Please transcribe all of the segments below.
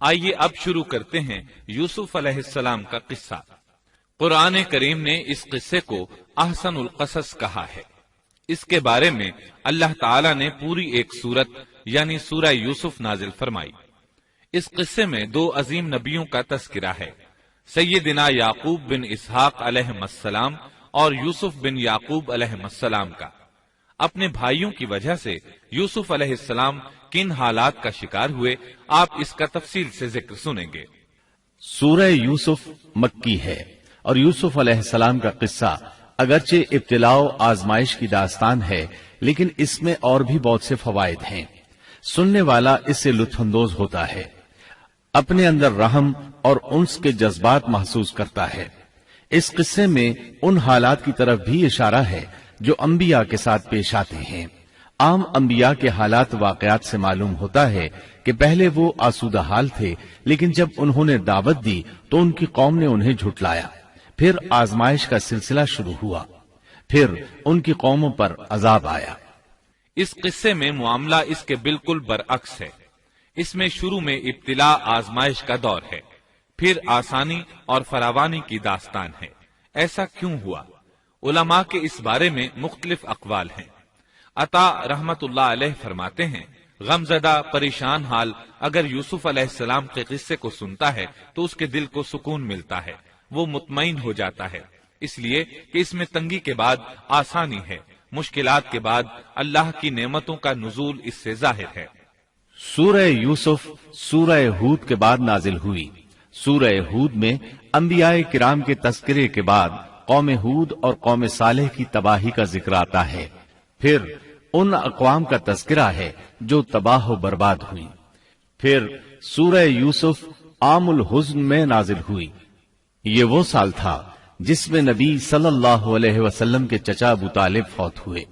آئیے اب شروع کرتے ہیں یوسف علیہ السلام کا قصہ۔ قرآن کریم نے اس قصے کو احسن القصص کہا ہے۔ اس کے بارے میں اللہ تعالی نے پوری ایک سورت یعنی سورہ یوسف نازل فرمائی۔ اس قصے میں دو عظیم نبیوں کا تذکرہ ہے، سیدنا یعقوب بن اسحاق علیہ السلام اور یوسف بن یعقوب علیہ السلام کا۔ اپنے بھائیوں کی وجہ سے یوسف علیہ السلام کن حالات کا شکار ہوئے، آپ اس کا تفصیل سے ذکر سنیں گے۔ سورہ یوسف مکی ہے اور یوسف علیہ السلام کا قصہ اگرچہ ابتلاء و آزمائش کی داستان ہے، لیکن اس میں اور بھی بہت سے فوائد ہیں۔ سننے والا اس سے لطف اندوز ہوتا ہے، اپنے اندر رحم اور انس کے جذبات محسوس کرتا ہے۔ اس قصے میں ان حالات کی طرف بھی اشارہ ہے جو انبیاء کے ساتھ پیش آتے ہیں۔ عام انبیاء کے حالات واقعات سے معلوم ہوتا ہے کہ پہلے وہ آسودہ حال تھے، لیکن جب انہوں نے دعوت دی تو ان کی قوم نے انہیں جھٹلایا، پھر آزمائش کا سلسلہ شروع ہوا، پھر ان کی قوموں پر عذاب آیا۔ اس قصے میں معاملہ اس کے بالکل برعکس ہے۔ اس میں شروع میں ابتلاء آزمائش کا دور ہے، پھر آسانی اور فراوانی کی داستان ہے۔ ایسا کیوں ہوا؟ علماء کے اس بارے میں مختلف اقوال ہیں۔ عطا رحمت اللہ علیہ فرماتے ہیں، غمزدہ پریشان حال اگر یوسف علیہ السلام کے قصے کو سنتا ہے تو اس کے دل کو سکون ملتا ہے، وہ مطمئن ہو جاتا ہے، اس لیے کہ اس میں تنگی کے بعد آسانی ہے، مشکلات کے بعد اللہ کی نعمتوں کا نزول اس سے ظاہر ہے۔ سورہ یوسف سورہ ہود کے بعد نازل ہوئی۔ سورہ ہود میں انبیاء کرام کے تذکرے کے بعد قوم ہود اور قوم صالح کی تباہی کا ذکر آتا ہے، پھر ان اقوام کا تذکرہ ہے جو تباہ و برباد ہوئی۔ پھر سورہ یوسف عام الحزن میں نازل ہوئی۔ یہ وہ سال تھا جس میں نبی صلی اللہ علیہ وسلم کے چچا ابو طالب فوت ہوئے۔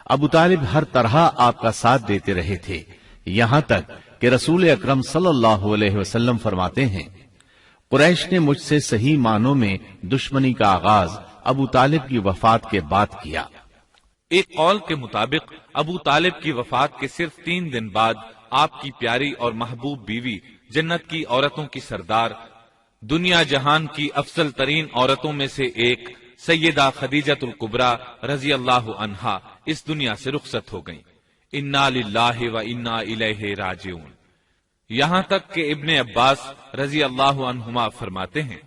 ابو طالب ہر طرح آپ کا ساتھ دیتے رہے تھے، یہاں تک کہ رسول اکرم صلی اللہ علیہ وسلم فرماتے ہیں، قریش نے مجھ سے صحیح معنوں میں دشمنی کا آغاز ابو طالب کی وفات کے بعد کیا۔ ایک قول کے مطابق ابو طالب کی وفات کے صرف 3 دن بعد آپ کی پیاری اور محبوب بیوی، جنت کی عورتوں کی سردار، دنیا جہان کی افضل ترین عورتوں میں سے ایک سیدہ خدیجۃ الکبریٰ رضی اللہ عنہا اس دنیا سے رخصت ہو گئیں۔ انا للہ و انا الیہ راجعون۔ یہاں تک کہ ابن عباس رضی اللہ عنہما فرماتے ہیں،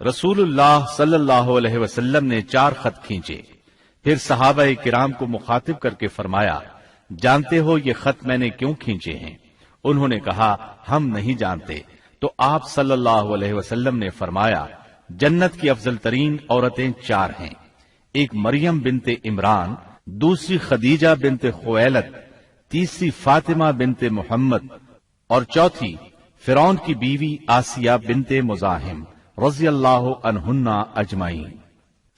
رسول اللہ صلی اللہ علیہ وسلم نے 4 خط کھینچے، پھر صحابہ کرام کو مخاطب کر کے فرمایا، جانتے ہو یہ خط میں نے کیوں کھینچے ہیں؟ انہوں نے کہا، ہم نہیں جانتے۔ تو آپ صلی اللہ علیہ وسلم نے فرمایا، جنت کی افضل ترین عورتیں 4 ہیں، ایک مریم بنت عمران، دوسری خدیجہ بنت خویلد، تیسری فاطمہ بنت محمد اور چوتھی فرعون کی بیوی آسیہ بنت مزاحم رضی اللہ عنہن اجمعین۔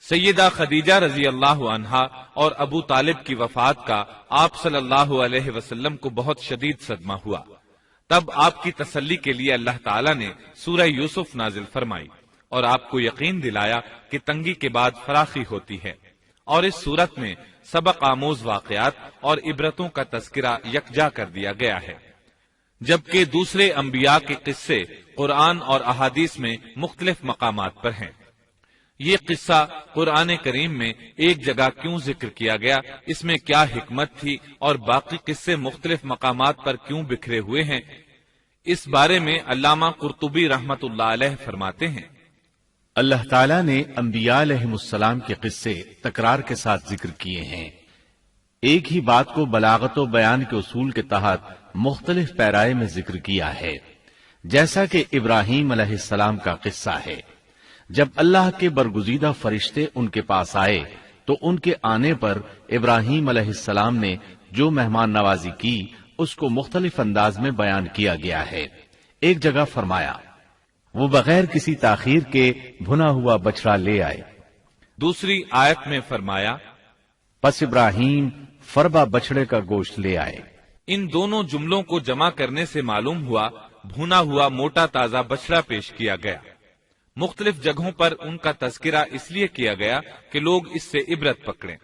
سیدہ خدیجہ رضی اللہ عنہا اور ابو طالب کی وفات کا آپ صلی اللہ علیہ وسلم کو بہت شدید صدمہ ہوا۔ تب آپ کی تسلی کے لیے اللہ تعالیٰ نے سورہ یوسف نازل فرمائی اور آپ کو یقین دلایا کہ تنگی کے بعد فراخی ہوتی ہے، اور اس صورت میں سبق آموز واقعات اور عبرتوں کا تذکرہ یکجا کر دیا گیا ہے، جبکہ دوسرے انبیاء کے قصے قرآن اور احادیث میں مختلف مقامات پر ہیں۔ یہ قصہ قرآن کریم میں ایک جگہ کیوں ذکر کیا گیا، اس میں کیا حکمت تھی، اور باقی قصے مختلف مقامات پر کیوں بکھرے ہوئے ہیں، اس بارے میں علامہ قرطبی رحمت اللہ علیہ فرماتے ہیں، اللہ تعالیٰ نے انبیاء علیہم السلام کے قصے تکرار کے ساتھ ذکر کیے ہیں۔ ایک ہی بات کو بلاغت و بیان کے اصول کے تحت مختلف پیرائے میں ذکر کیا ہے، جیسا کہ ابراہیم علیہ السلام کا قصہ ہے۔ جب اللہ کے برگزیدہ فرشتے ان کے پاس آئے تو ان کے آنے پر ابراہیم علیہ السلام نے جو مہمان نوازی کی اس کو مختلف انداز میں بیان کیا گیا ہے۔ ایک جگہ فرمایا، وہ بغیر کسی تاخیر کے بھنا ہوا بچڑا لے آئے۔ دوسری آیت میں فرمایا، پس ابراہیم فربا بچڑے کا گوشت لے آئے۔ ان دونوں جملوں کو جمع کرنے سے معلوم ہوا بھونا ہوا موٹا تازہ بچڑا پیش کیا گیا۔ مختلف جگہوں پر ان کا تذکرہ اس لیے کیا گیا کہ لوگ اس سے عبرت پکڑیں۔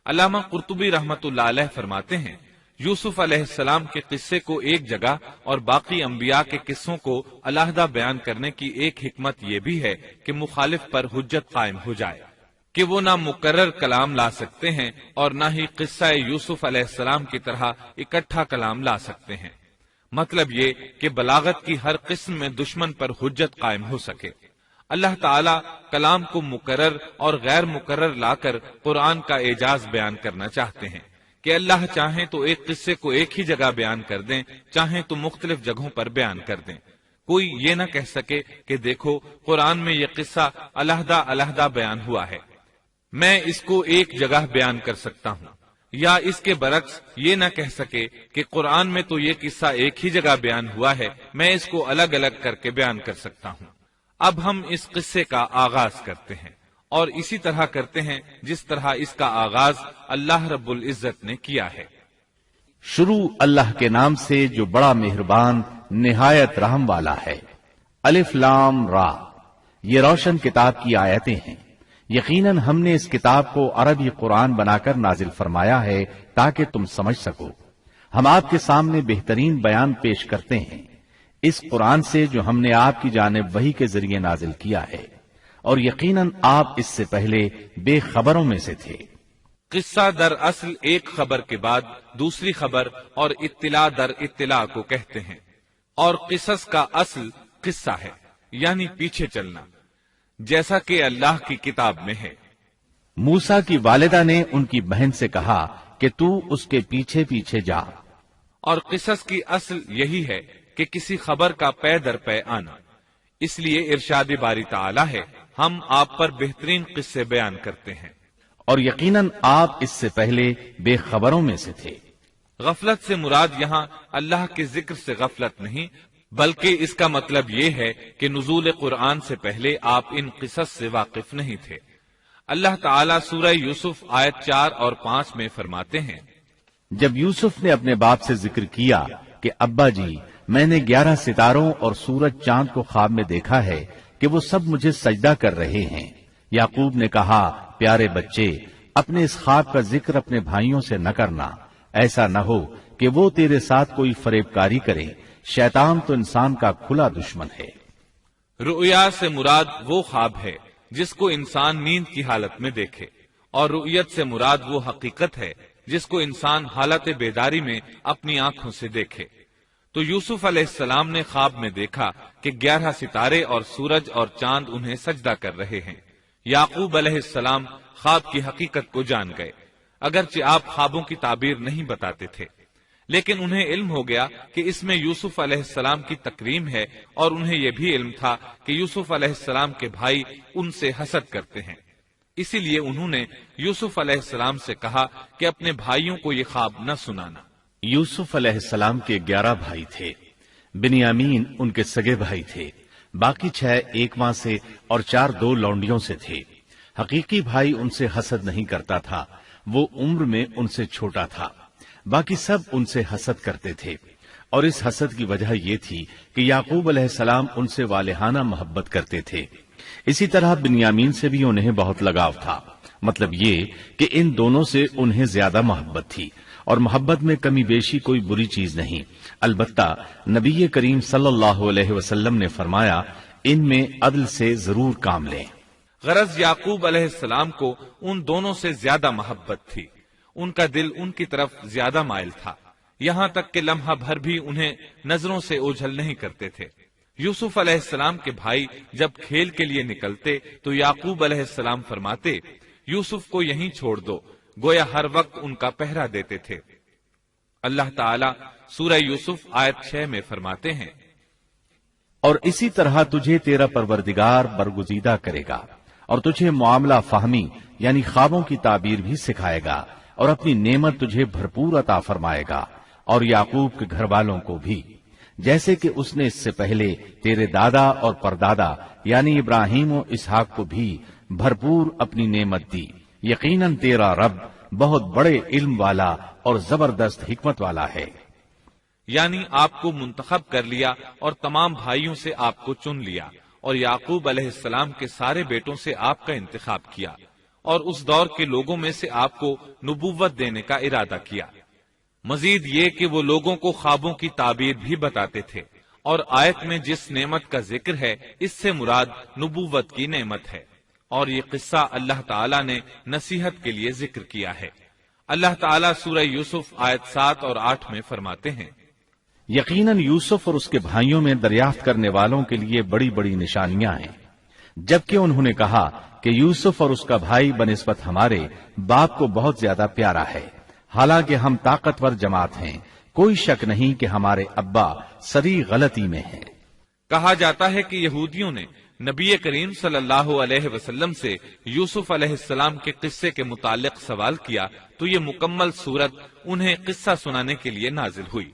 علامہ قرطبی رحمت اللہ علیہ فرماتے ہیں، یوسف علیہ السلام کے قصے کو ایک جگہ اور باقی انبیاء کے قصوں کو علیحدہ بیان کرنے کی ایک حکمت یہ بھی ہے کہ مخالف پر حجت قائم ہو جائے کہ وہ نہ مکرر کلام لا سکتے ہیں اور نہ ہی قصہ یوسف علیہ السلام کی طرح اکٹھا کلام لا سکتے ہیں۔ مطلب یہ کہ بلاغت کی ہر قسم میں دشمن پر حجت قائم ہو سکے۔ اللہ تعالیٰ کلام کو مکرر اور غیر مکرر لا کر قرآن کا اعجاز بیان کرنا چاہتے ہیں کہ اللہ چاہیں تو ایک قصے کو ایک ہی جگہ بیان کر دیں، چاہیں تو مختلف جگہوں پر بیان کر دیں۔ کوئی یہ نہ کہہ سکے کہ دیکھو قرآن میں یہ قصہ علیحدہ علیحدہ بیان ہوا ہے، میں اس کو ایک جگہ بیان کر سکتا ہوں، یا اس کے برعکس یہ نہ کہہ سکے کہ قرآن میں تو یہ قصہ ایک ہی جگہ بیان ہوا ہے، میں اس کو الگ الگ کر کے بیان کر سکتا ہوں۔ اب ہم اس قصے کا آغاز کرتے ہیں اور اسی طرح کرتے ہیں جس طرح اس کا آغاز اللہ رب العزت نے کیا ہے۔ شروع اللہ کے نام سے جو بڑا مہربان نہایت رحم والا ہے۔ الف لام را، یہ روشن کتاب کی آیتیں ہیں۔ یقیناً ہم نے اس کتاب کو عربی قرآن بنا کر نازل فرمایا ہے تاکہ تم سمجھ سکو۔ ہم آپ کے سامنے بہترین بیان پیش کرتے ہیں اس قرآن سے جو ہم نے آپ کی جانب وحی کے ذریعے نازل کیا ہے، اور یقیناً آپ اس سے پہلے بے خبروں میں سے تھے۔ قصہ در اصل ایک خبر کے بعد دوسری خبر اور اطلاع در اطلاع کو کہتے ہیں، اور قصص کا اصل قصہ ہے، یعنی پیچھے چلنا، جیسا کہ اللہ کی کتاب میں ہے۔ موسیٰ کی والدہ نے ان کی بہن سے کہا کہ تو اس کے پیچھے پیچھے جا، اور قصص کی اصل یہی ہے کہ کسی خبر کا پے در پے آنا۔ اس لیے ارشاد باری تعالی ہے، ہم آپ پر بہترین قصے بیان کرتے ہیں۔ اور یقیناً آپ اس سے پہلے بے خبروں میں سے تھے۔ غفلت سے مراد یہاں اللہ کے ذکر سے غفلت نہیں، بلکہ اس کا مطلب یہ ہے کہ نزول قرآن سے پہلے آپ ان قصص سے واقف نہیں تھے۔ اللہ تعالیٰ سورہ یوسف آیت 4 اور 5 میں فرماتے ہیں، جب یوسف نے اپنے باپ سے ذکر کیا کہ ابا جی، میں نے 11 ستاروں اور سورج چاند کو خواب میں دیکھا ہے کہ وہ سب مجھے سجدہ کر رہے ہیں، یعقوب نے کہا، پیارے بچے، اپنے اس خواب کا ذکر اپنے بھائیوں سے نہ کرنا، ایسا نہ ہو کہ وہ تیرے ساتھ کوئی فریب کاری کرے، شیطان تو انسان کا کھلا دشمن ہے۔ رؤیا سے مراد وہ خواب ہے جس کو انسان نیند کی حالت میں دیکھے، اور رؤیت سے مراد وہ حقیقت ہے جس کو انسان حالت بیداری میں اپنی آنکھوں سے دیکھے۔ تو یوسف علیہ السلام نے خواب میں دیکھا کہ 11 ستارے اور سورج اور چاند انہیں سجدہ کر رہے ہیں۔ یعقوب علیہ السلام خواب کی حقیقت کو جان گئے، اگرچہ آپ خوابوں کی تعبیر نہیں بتاتے تھے، لیکن انہیں علم ہو گیا کہ اس میں یوسف علیہ السلام کی تکریم ہے، اور انہیں یہ بھی علم تھا کہ یوسف علیہ السلام کے بھائی ان سے حسد کرتے ہیں۔ اسی لیے انہوں نے یوسف علیہ السلام سے کہا کہ اپنے بھائیوں کو یہ خواب نہ سنانا۔ یوسف علیہ السلام کے 11 بھائی تھے، بنیامین ان کے سگے بھائی تھے، باقی 6 ایک ماں سے اور 4 2 لونڈیوں سے تھے۔ حقیقی بھائی ان سے حسد نہیں کرتا تھا، وہ عمر میں ان سے چھوٹا تھا، باقی سب ان سے حسد کرتے تھے، اور اس حسد کی وجہ یہ تھی کہ یعقوب علیہ السلام ان سے والہانہ محبت کرتے تھے۔ اسی طرح بنیامین سے بھی انہیں بہت لگاؤ تھا، مطلب یہ کہ ان دونوں سے انہیں زیادہ محبت تھی، اور محبت میں کمی بیشی کوئی بری چیز نہیں، البتہ نبی کریم صلی اللہ علیہ وسلم نے فرمایا، ان میں عدل سے ضرور کام لیں۔ غرض یعقوب علیہ السلام کو ان دونوں سے زیادہ محبت تھی، ان کا دل ان کی طرف زیادہ مائل تھا، یہاں تک کہ لمحہ بھر بھی انہیں نظروں سے اوجھل نہیں کرتے تھے۔ یوسف علیہ السلام کے بھائی جب کھیل کے لیے نکلتے تو یعقوب علیہ السلام فرماتے، یوسف کو یہیں چھوڑ دو، گویا ہر وقت ان کا پہرا دیتے تھے۔ اللہ تعالیٰ سورہ یوسف آیت 6 میں فرماتے ہیں، اور اسی طرح تجھے تیرا پروردگار برگزیدہ کرے گا، اور تجھے معاملہ فہمی یعنی خوابوں کی تعبیر بھی سکھائے گا، اور اپنی نعمت تجھے بھرپور عطا فرمائے گا، اور یعقوب کے گھر والوں کو بھی، جیسے کہ اس نے اس سے پہلے تیرے دادا اور پردادا یعنی ابراہیم و اسحاق کو بھی بھرپور اپنی نعمت دی۔ یقیناً تیرا رب بہت بڑے علم والا اور زبردست حکمت والا ہے۔ یعنی آپ کو منتخب کر لیا اور تمام بھائیوں سے آپ کو چن لیا، اور یعقوب علیہ السلام کے سارے بیٹوں سے آپ کا انتخاب کیا، اور اس دور کے لوگوں میں سے آپ کو نبوت دینے کا ارادہ کیا۔ مزید یہ کہ وہ لوگوں کو خوابوں کی تعبیر بھی بتاتے تھے، اور آیت میں جس نعمت کا ذکر ہے اس سے مراد نبوت کی نعمت ہے، اور یہ قصہ اللہ تعالیٰ نے نصیحت کے لیے ذکر کیا ہے۔ اللہ تعالیٰ سورہ یوسف آیت 7 اور 8 میں فرماتے ہیں، یقیناً یوسف اور اس کے بھائیوں میں دریافت کرنے والوں کے لیے بڑی بڑی نشانیاں ہیں، جبکہ انہوں نے کہا کہ یوسف اور اس کا بھائی بنسبت ہمارے باپ کو بہت زیادہ پیارا ہے، حالانکہ ہم طاقتور جماعت ہیں، کوئی شک نہیں کہ ہمارے ابا سری غلطی میں ہیں۔ کہا جاتا ہے کہ یہودیوں نے نبی کریم صلی اللہ علیہ وسلم سے یوسف علیہ السلام کے قصے کے متعلق سوال کیا تو یہ مکمل صورت انہیں قصہ سنانے کے لیے نازل ہوئی،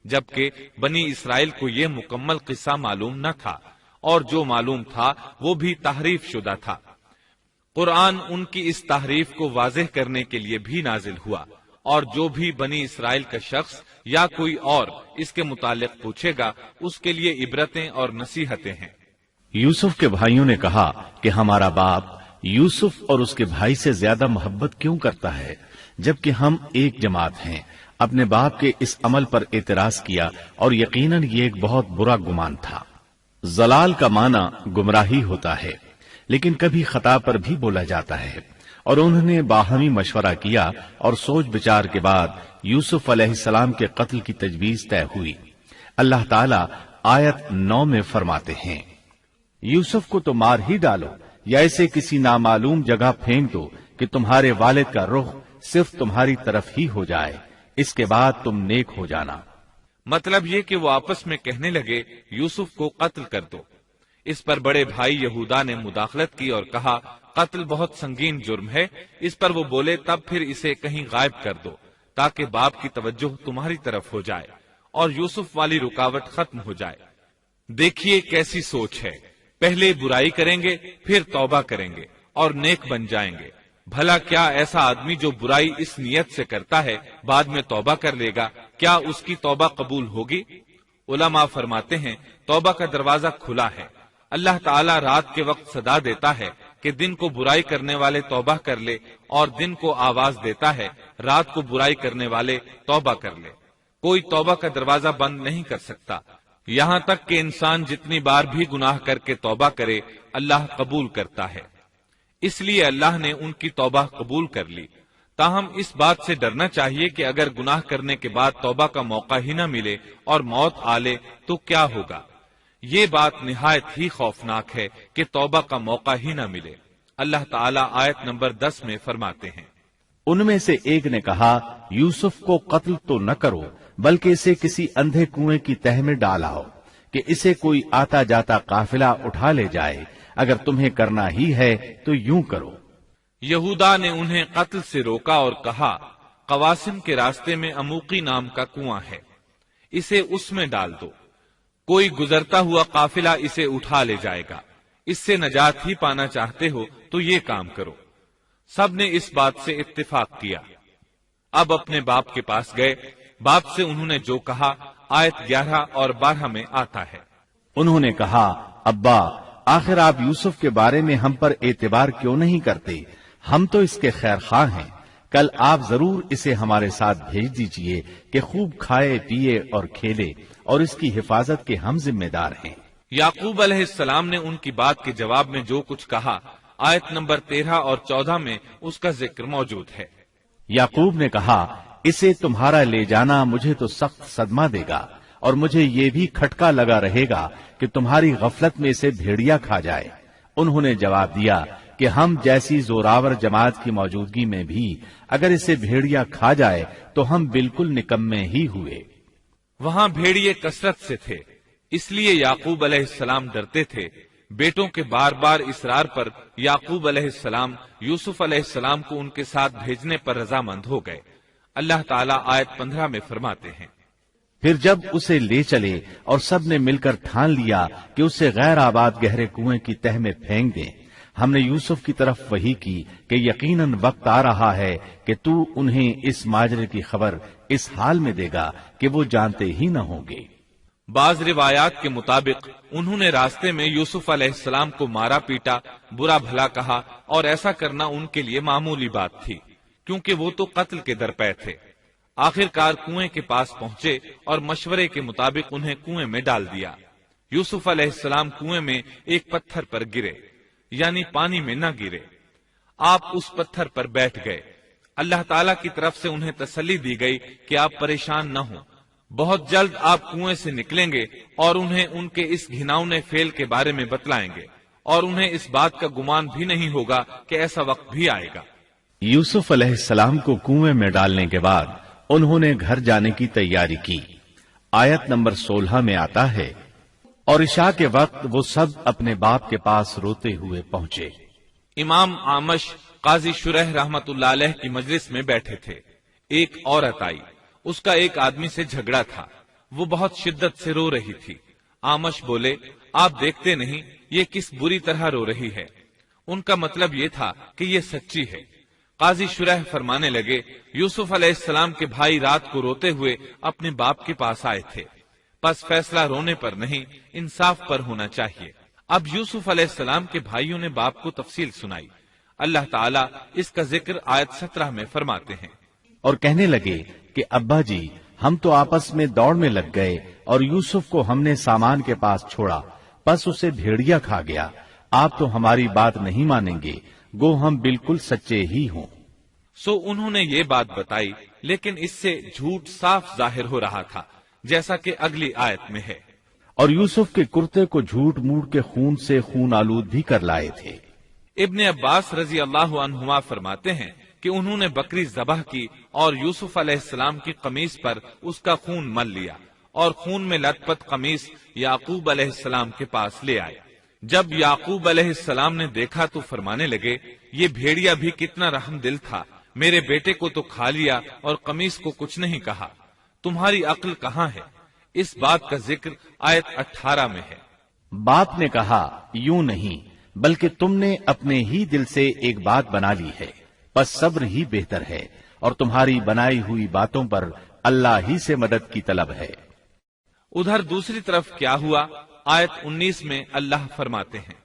جبکہ بنی اسرائیل کو یہ مکمل قصہ معلوم نہ تھا، اور جو معلوم تھا وہ بھی تحریف شدہ تھا۔ قرآن ان کی اس تحریف کو واضح کرنے کے لیے بھی نازل ہوا، اور جو بھی بنی اسرائیل کا شخص یا کوئی اور اس کے متعلق پوچھے گا اس کے لیے عبرتیں اور نصیحتیں ہیں۔ یوسف کے بھائیوں نے کہا کہ ہمارا باپ یوسف اور اس کے بھائی سے زیادہ محبت کیوں کرتا ہے، جبکہ ہم ایک جماعت ہیں۔ اپنے باپ کے اس عمل پر اعتراض کیا، اور یقیناً یہ ایک بہت برا گمان تھا۔ ضلال کا معنی گمراہی ہوتا ہے، لیکن کبھی خطا پر بھی بولا جاتا ہے، اور انہوں نے باہمی مشورہ کیا اور سوچ بچار کے بعد یوسف علیہ السلام کے قتل کی تجویز طے ہوئی۔ اللہ تعالیٰ آیت 9 میں فرماتے ہیں، یوسف کو تو مار ہی ڈالو یا اسے کسی نامعلوم جگہ پھینک دو کہ تمہارے والد کا رخ صرف تمہاری طرف ہی ہو جائے، اس کے بعد تم نیک ہو جانا۔ مطلب یہ کہ وہ آپس میں کہنے لگے یوسف کو قتل کر دو۔ اس پر بڑے بھائی یہودا نے مداخلت کی اور کہا قتل بہت سنگین جرم ہے۔ اس پر وہ بولے تب پھر اسے کہیں غائب کر دو تاکہ باپ کی توجہ تمہاری طرف ہو جائے اور یوسف والی رکاوٹ ختم ہو جائے۔ دیکھیے کیسی سوچ ہے، پہلے برائی کریں گے پھر توبہ کریں گے اور نیک بن جائیں گے۔ بھلا کیا ایسا آدمی جو برائی اس نیت سے کرتا ہے بعد میں توبہ کر لے گا، کیا اس کی توبہ قبول ہوگی؟ علماء فرماتے ہیں توبہ کا دروازہ کھلا ہے۔ اللہ تعالیٰ رات کے وقت صدا دیتا ہے کہ دن کو برائی کرنے والے توبہ کر لے، اور دن کو آواز دیتا ہے رات کو برائی کرنے والے توبہ کر لے۔ کوئی توبہ کا دروازہ بند نہیں کر سکتا، یہاں تک کہ انسان جتنی بار بھی گناہ کر کے توبہ کرے اللہ قبول کرتا ہے۔ اس لیے اللہ نے ان کی توبہ قبول کر لی۔ تاہم اس بات سے ڈرنا چاہیے کہ اگر گناہ کرنے کے بعد توبہ کا موقع ہی نہ ملے اور موت آ لے تو کیا ہوگا؟ یہ بات نہایت ہی خوفناک ہے کہ توبہ کا موقع ہی نہ ملے۔ اللہ تعالیٰ آیت نمبر 10 میں فرماتے ہیں، ان میں سے ایک نے کہا یوسف کو قتل تو نہ کرو بلکہ اسے کسی اندھے کنویں کی تہ میں ڈالاؤ کہ اسے کوئی آتا جاتا قافلہ اٹھا لے جائے، اگر تمہیں کرنا ہی ہے تو یوں کرو۔ یہودا نے انہیں قتل سے روکا اور کہا قواسم کے راستے میں اموقی نام کا کنواں ہے، اسے اس میں ڈال دو، کوئی گزرتا ہوا قافلہ اسے اٹھا لے جائے گا، اس سے نجات ہی پانا چاہتے ہو تو یہ کام کرو۔ سب نے اس بات سے اتفاق کیا۔ اب اپنے باپ کے پاس گئے، باپ سے انہوں نے جو کہا آیت 11 اور 12 میں آتا ہے، انہوں نے کہا ابا آخر آپ یوسف کے بارے میں ہم پر اعتبار کیوں نہیں کرتے؟ ہم تو اس کے خیر خواہ ہیں، کل آپ ضرور اسے ہمارے ساتھ بھیج دیجئے کہ خوب کھائے پیے اور کھیلے، اور اس کی حفاظت کے ہم ذمہ دار ہیں۔ یعقوب علیہ السلام نے ان کی بات کے جواب میں جو کچھ کہا آیت نمبر 13 اور 14 میں اس کا ذکر موجود ہے۔ یعقوب نے کہا اسے تمہارا لے جانا مجھے تو سخت صدمہ دے گا، اور مجھے یہ بھی کھٹکا لگا رہے گا کہ تمہاری غفلت میں اسے بھیڑیا کھا جائے۔ انہوں نے جواب دیا کہ ہم جیسی زوراور جماعت کی موجودگی میں بھی اگر اسے بھیڑیا کھا جائے تو ہم بالکل نکمے ہی ہوئے۔ وہاں بھیڑیے کثرت سے تھے، اس لیے یعقوب علیہ السلام ڈرتے تھے۔ بیٹوں کے بار بار اصرار پر یعقوب علیہ السلام یوسف علیہ السلام کو ان کے ساتھ بھیجنے پر رضامند ہو گئے۔ اللہ تعالیٰ آیت 15 میں فرماتے ہیں، پھر جب اسے لے چلے اور سب نے مل کر ٹھان لیا کہ اسے غیر آباد گہرے کنویں کی تہ میں پھینک دیں، ہم نے یوسف کی طرف وحی کی کہ یقیناً وقت آ رہا ہے کہ تو انہیں اس ماجرے کی خبر اس حال میں دے گا کہ وہ جانتے ہی نہ ہوں گے۔ بعض روایات کے مطابق انہوں نے راستے میں یوسف علیہ السلام کو مارا پیٹا، برا بھلا کہا، اور ایسا کرنا ان کے لیے معمولی بات تھی کیونکہ وہ تو قتل کے درپے تھے۔ آخر کار کنویں کے پاس پہنچے اور مشورے کے مطابق انہیں کنویں میں ڈال دیا۔ یوسف علیہ السلام کنویں میں ایک پتھر پر گرے، یعنی پانی میں نہ گرے۔ آپ اس پتھر پر بیٹھ گئے۔ اللہ تعالیٰ کی طرف سے انہیں تسلی دی گئی کہ آپ پریشان نہ ہوں، بہت جلد آپ کنویں سے نکلیں گے اور انہیں ان کے اس گھناؤنے فعل کے بارے میں بتلائیں گے، اور انہیں اس بات کا گمان بھی نہیں ہوگا کہ ایسا وقت بھی آئے گا۔ یوسف علیہ السلام کو کنویں میں ڈالنے کے بعد انہوں نے گھر جانے کی تیاری کی۔ آیت نمبر 16 میں آتا ہے، اور عشاء کے وقت وہ سب اپنے باپ کے پاس روتے ہوئے پہنچے۔ امام عامش قاضی شرح رحمت اللہ علیہ کی مجلس میں بیٹھے تھے۔ ایک عورت آئی، اس کا ایک آدمی سے جھگڑا تھا، وہ بہت شدت سے رو رہی تھی۔ عامش بولے، آپ دیکھتے نہیں یہ کس بری طرح رو رہی ہے؟ ان کا مطلب یہ تھا کہ یہ سچی ہے۔ قاضی شرح فرمانے لگے، یوسف علیہ السلام کے بھائی رات کو روتے ہوئے اپنے باپ کے پاس آئے تھے، پس فیصلہ رونے پر نہیں انصاف پر ہونا چاہیے۔ اب یوسف علیہ السلام کے بھائیوں نے باپ کو تفصیل سنائی۔ اللہ تعالیٰ اس کا ذکر آیت 17 میں فرماتے ہیں، اور کہنے لگے کہ ابا جی، ہم تو آپس میں دوڑ میں لگ گئے اور یوسف کو ہم نے سامان کے پاس چھوڑا، بس اسے بھیڑیا کھا گیا۔ آپ تو ہماری بات نہیں مانیں گے، گو ہم بالکل سچے ہی ہوں۔ سو انہوں نے یہ بات بتائی، لیکن اس سے جھوٹ صاف ظاہر ہو رہا تھا، جیسا کہ اگلی آیت میں ہے۔ اور یوسف کے کرتے کو جھوٹ موڑ کے خون سے خون آلود بھی کر لائے تھے۔ ابن عباس رضی اللہ عنہما فرماتے ہیں کہ انہوں نے بکری ذبح کی اور یوسف علیہ السلام کی قمیص پر اس کا خون مل لیا، اور خون میں لت پت قمیص یعقوب علیہ السلام کے پاس لے آئے۔ جب یعقوب علیہ السلام نے دیکھا تو فرمانے لگے، یہ بھیڑیا بھی کتنا رحم دل تھا، میرے بیٹے کو تو کھا لیا اور قمیص کو کچھ نہیں کہا، تمہاری عقل کہاں ہے؟ اس بات کا ذکر آیت 18 میں ہے۔ باپ نے کہا، یوں نہیں، بلکہ تم نے اپنے ہی دل سے ایک بات بنا لی ہے، بس صبر ہی بہتر ہے، اور تمہاری بنائی ہوئی باتوں پر اللہ ہی سے مدد کی طلب ہے۔ ادھر دوسری طرف کیا ہوا؟ آیت 19 میں اللہ فرماتے ہیں،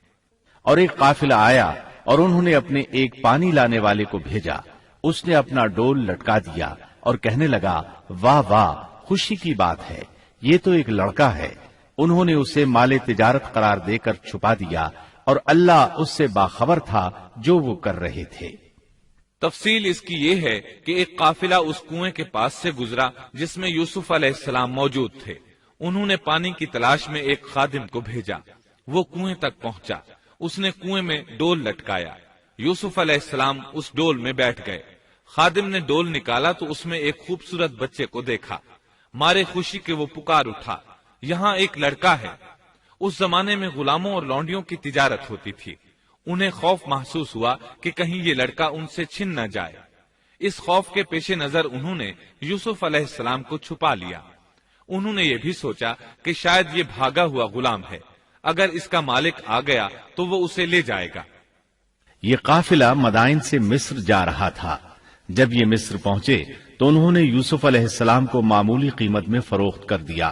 اور ایک قافلہ آیا اور انہوں نے اپنے ایک پانی لانے والے کو بھیجا، اس نے اپنا ڈول لٹکا دیا اور کہنے لگا، واہ واہ، خوشی کی بات ہے، یہ تو ایک لڑکا ہے۔ انہوں نے اسے مال تجارت قرار دے کر چھپا دیا، اور اللہ اس سے باخبر تھا جو وہ کر رہے تھے۔ تفصیل اس کی یہ ہے کہ ایک قافلہ اس کنویں کے پاس سے گزرا جس میں یوسف علیہ السلام موجود تھے۔ انہوں نے پانی کی تلاش میں ایک خادم کو بھیجا، وہ کنویں تک پہنچا، اس نے کنویں میں ڈول لٹکایا، یوسف علیہ السلام اس ڈول میں بیٹھ گئے۔ خادم نے ڈول نکالا تو اس میں ایک خوبصورت بچے کو دیکھا، مارے خوشی کے وہ پکار اٹھا، یہاں ایک لڑکا ہے۔ اس زمانے میں غلاموں اور لونڈیوں کی تجارت ہوتی تھی، انہیں خوف محسوس ہوا کہ کہیں یہ لڑکا ان سے چھن نہ جائے۔ اس خوف کے پیش نظر انہوں نے یوسف علیہ السلام کو چھپا لیا۔ انہوں نے یہ بھی سوچا کہ شاید یہ بھاگا ہوا غلام ہے، اگر اس کا مالک آ گیا تو وہ اسے لے جائے گا۔ یہ قافلہ مدائن سے مصر جا رہا تھا۔ جب یہ مصر پہنچے تو انہوں نے یوسف علیہ السلام کو معمولی قیمت میں فروخت کر دیا۔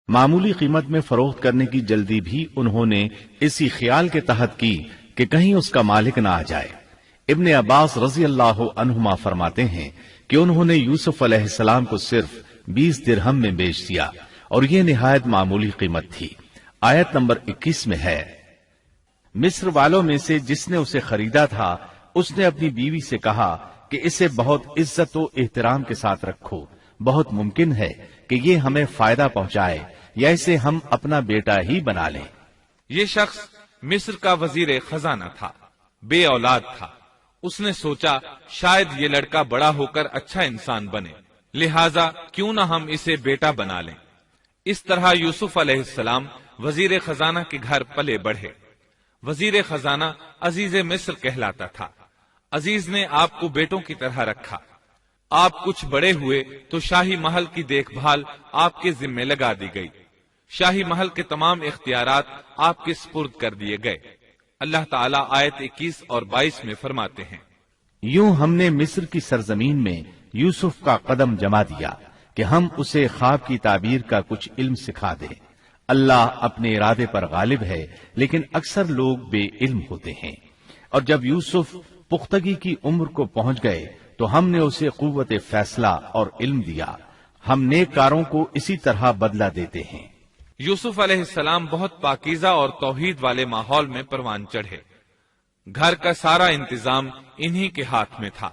معمولی قیمت میں فروخت کرنے کی جلدی بھی انہوں نے اسی خیال کے تحت کی کہ کہیں اس کا مالک نہ آ جائے۔ ابن عباس رضی اللہ عنہما فرماتے ہیں کہ انہوں نے یوسف علیہ السلام کو صرف 20 درہم میں بیچ دیا، اور یہ نہایت معمولی قیمت تھی۔ آیت نمبر 21 میں ہے، مصر والوں میں سے جس نے اسے خریدا تھا اس نے اپنی بیوی سے کہا کہ اسے بہت عزت و احترام کے ساتھ رکھو، بہت ممکن ہے کہ یہ ہمیں فائدہ پہنچائے یا اسے ہم اپنا بیٹا ہی بنا لیں۔ یہ شخص مصر کا وزیر خزانہ تھا، بے اولاد تھا۔ اس نے سوچا شاید یہ لڑکا بڑا ہو کر اچھا انسان بنے، لہٰذا کیوں نہ ہم اسے بیٹا بنا لیں۔ اس طرح یوسف علیہ السلام وزیر خزانہ کے گھر پلے بڑھے۔ وزیر خزانہ عزیز مصر کہلاتا تھا۔ عزیز نے آپ کو بیٹوں کی طرح رکھا۔ آپ کچھ بڑے ہوئے تو شاہی محل کی دیکھ بھال آپ کے ذمے لگا دی گئی، شاہی محل کے تمام اختیارات آپ کے سپرد کر دیے گئے۔ اللہ تعالیٰ آیت 21 اور 22 میں فرماتے ہیں، یوں ہم نے مصر کی سرزمین میں یوسف کا قدم جما دیا کہ ہم اسے خواب کی تعبیر کا کچھ علم سکھا دیں۔ اللہ اپنے ارادے پر غالب ہے، لیکن اکثر لوگ بے علم ہوتے ہیں۔ اور جب یوسف پختگی کی عمر کو پہنچ گئے تو ہم نے اسے قوت فیصلہ اور علم دیا. ہم نیک کاروں کو اسی طرح بدلہ دیتے ہیں. یوسف علیہ السلام بہت پاکیزہ اور توحید والے ماحول میں پروان چڑھے. گھر کا سارا انتظام انہی کے ہاتھ میں تھا.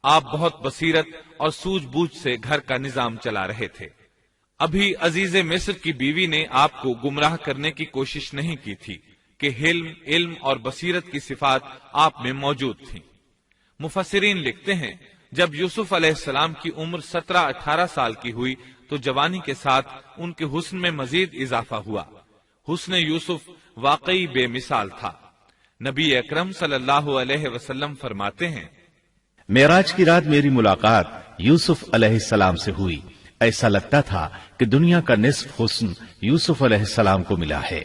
آپ بہت بصیرت اور سوجھ بوجھ سے گھر کا نظام چلا رہے تھے. ابھی عزیز مصر کی بیوی نے آپ کو گمراہ کرنے کی کوشش نہیں کی تھی کہ حلم، علم اور بصیرت کی صفات آپ میں موجود تھیں. مفسرین لکھتے ہیں جب یوسف علیہ السلام کی عمر 17-18 سال کی ہوئی تو جوانی کے ساتھ ان کے حسن میں مزید اضافہ ہوا. حسن یوسف واقعی بے مثال تھا. نبی اکرم صلی اللہ علیہ وسلم فرماتے ہیں، معراج کی رات میری ملاقات یوسف علیہ السلام سے ہوئی. ایسا لگتا تھا کہ دنیا کا نصف حسن یوسف علیہ السلام کو ملا ہے.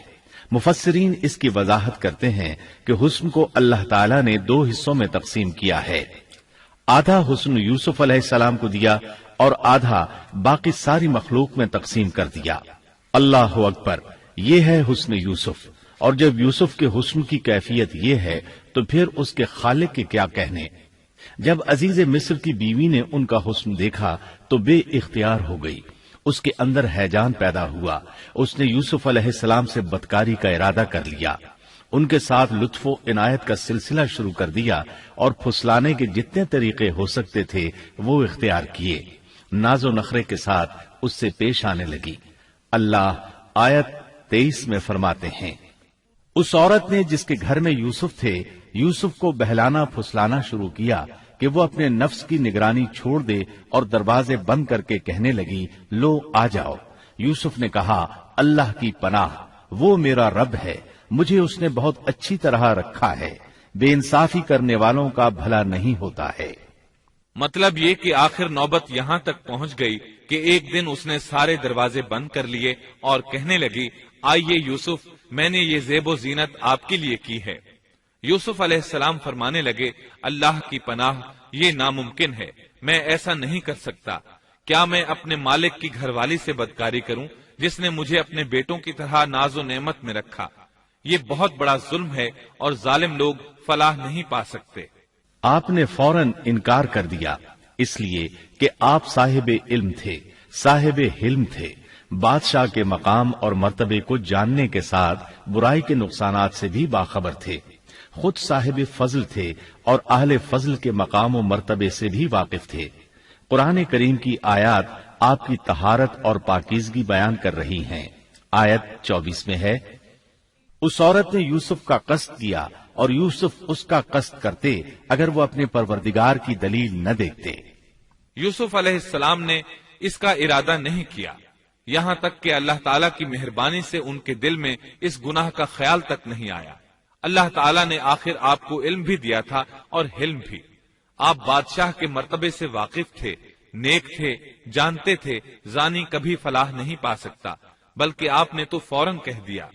مفسرین اس کی وضاحت کرتے ہیں کہ حسن کو اللہ تعالیٰ نے 2 حصوں میں تقسیم کیا ہے. آدھا حسن یوسف علیہ السلام کو دیا اور آدھا باقی ساری مخلوق میں تقسیم کر دیا. اللہ اکبر، یہ ہے حسن یوسف. اور جب یوسف کے حسن کی کیفیت یہ ہے تو پھر اس کے خالق کے کیا کہنے. جب عزیز مصر کی بیوی نے ان کا حسن دیکھا تو بے اختیار ہو گئی. اس کے اندر ہیجان پیدا ہوا. اس نے یوسف علیہ السلام سے بدکاری کا ارادہ کر لیا. ان کے ساتھ لطف و عنایت کا سلسلہ شروع کر دیا اور پھسلانے کے جتنے طریقے ہو سکتے تھے وہ اختیار کیے. ناز و نخرے کے ساتھ اس سے پیش آنے لگی. اللہ آیت 23 میں فرماتے ہیں، اس عورت نے جس کے گھر میں یوسف تھے یوسف کو بہلانا پھسلانا شروع کیا کہ وہ اپنے نفس کی نگرانی چھوڑ دے اور دروازے بند کر کے کہنے لگی، لو آ جاؤ. یوسف نے کہا، اللہ کی پناہ، وہ میرا رب ہے، مجھے اس نے بہت اچھی طرح رکھا ہے. بے انصافی کرنے والوں کا بھلا نہیں ہوتا ہے. مطلب یہ کہ آخر نوبت یہاں تک پہنچ گئی کہ ایک دن اس نے سارے دروازے بند کر لیے اور کہنے لگی، آئیے یوسف، میں نے یہ زیب و زینت آپ کے لیے کی ہے. یوسف علیہ السلام فرمانے لگے، اللہ کی پناہ، یہ ناممکن ہے، میں ایسا نہیں کر سکتا. کیا میں اپنے مالک کی گھر والی سے بدکاری کروں جس نے مجھے اپنے بیٹوں کی طرح ناز و نعمت میں رکھا؟ یہ بہت بڑا ظلم ہے اور ظالم لوگ فلاح نہیں پا سکتے. آپ نے فوراً انکار کر دیا، اس لیے کہ آپ صاحب علم تھے، صاحب حلم تھے، بادشاہ کے مقام اور مرتبے کو جاننے کے ساتھ برائی کے نقصانات سے بھی باخبر تھے. خود صاحب فضل تھے اور اہل فضل کے مقام و مرتبے سے بھی واقف تھے. قرآن کریم کی آیات آپ کی طہارت اور پاکیزگی بیان کر رہی ہیں. آیت 24 میں ہے، اس عورت نے یوسف کا قصد کیا اور یوسف اس کا قصد کرتے اگر وہ اپنے پروردگار کی دلیل نہ دیکھتے. یوسف علیہ السلام نے اس کا ارادہ نہیں کیا، یہاں تک کہ اللہ تعالیٰ کی مہربانی سے ان کے دل میں اس گناہ کا خیال تک نہیں آیا. اللہ تعالیٰ نے آخر آپ کو علم بھی دیا تھا اور حلم بھی. آپ بادشاہ کے مرتبے سے واقف تھے، نیک تھے، جانتے تھے زانی کبھی فلاح نہیں پا سکتا، بلکہ آپ نے تو فوراً کہہ دیا،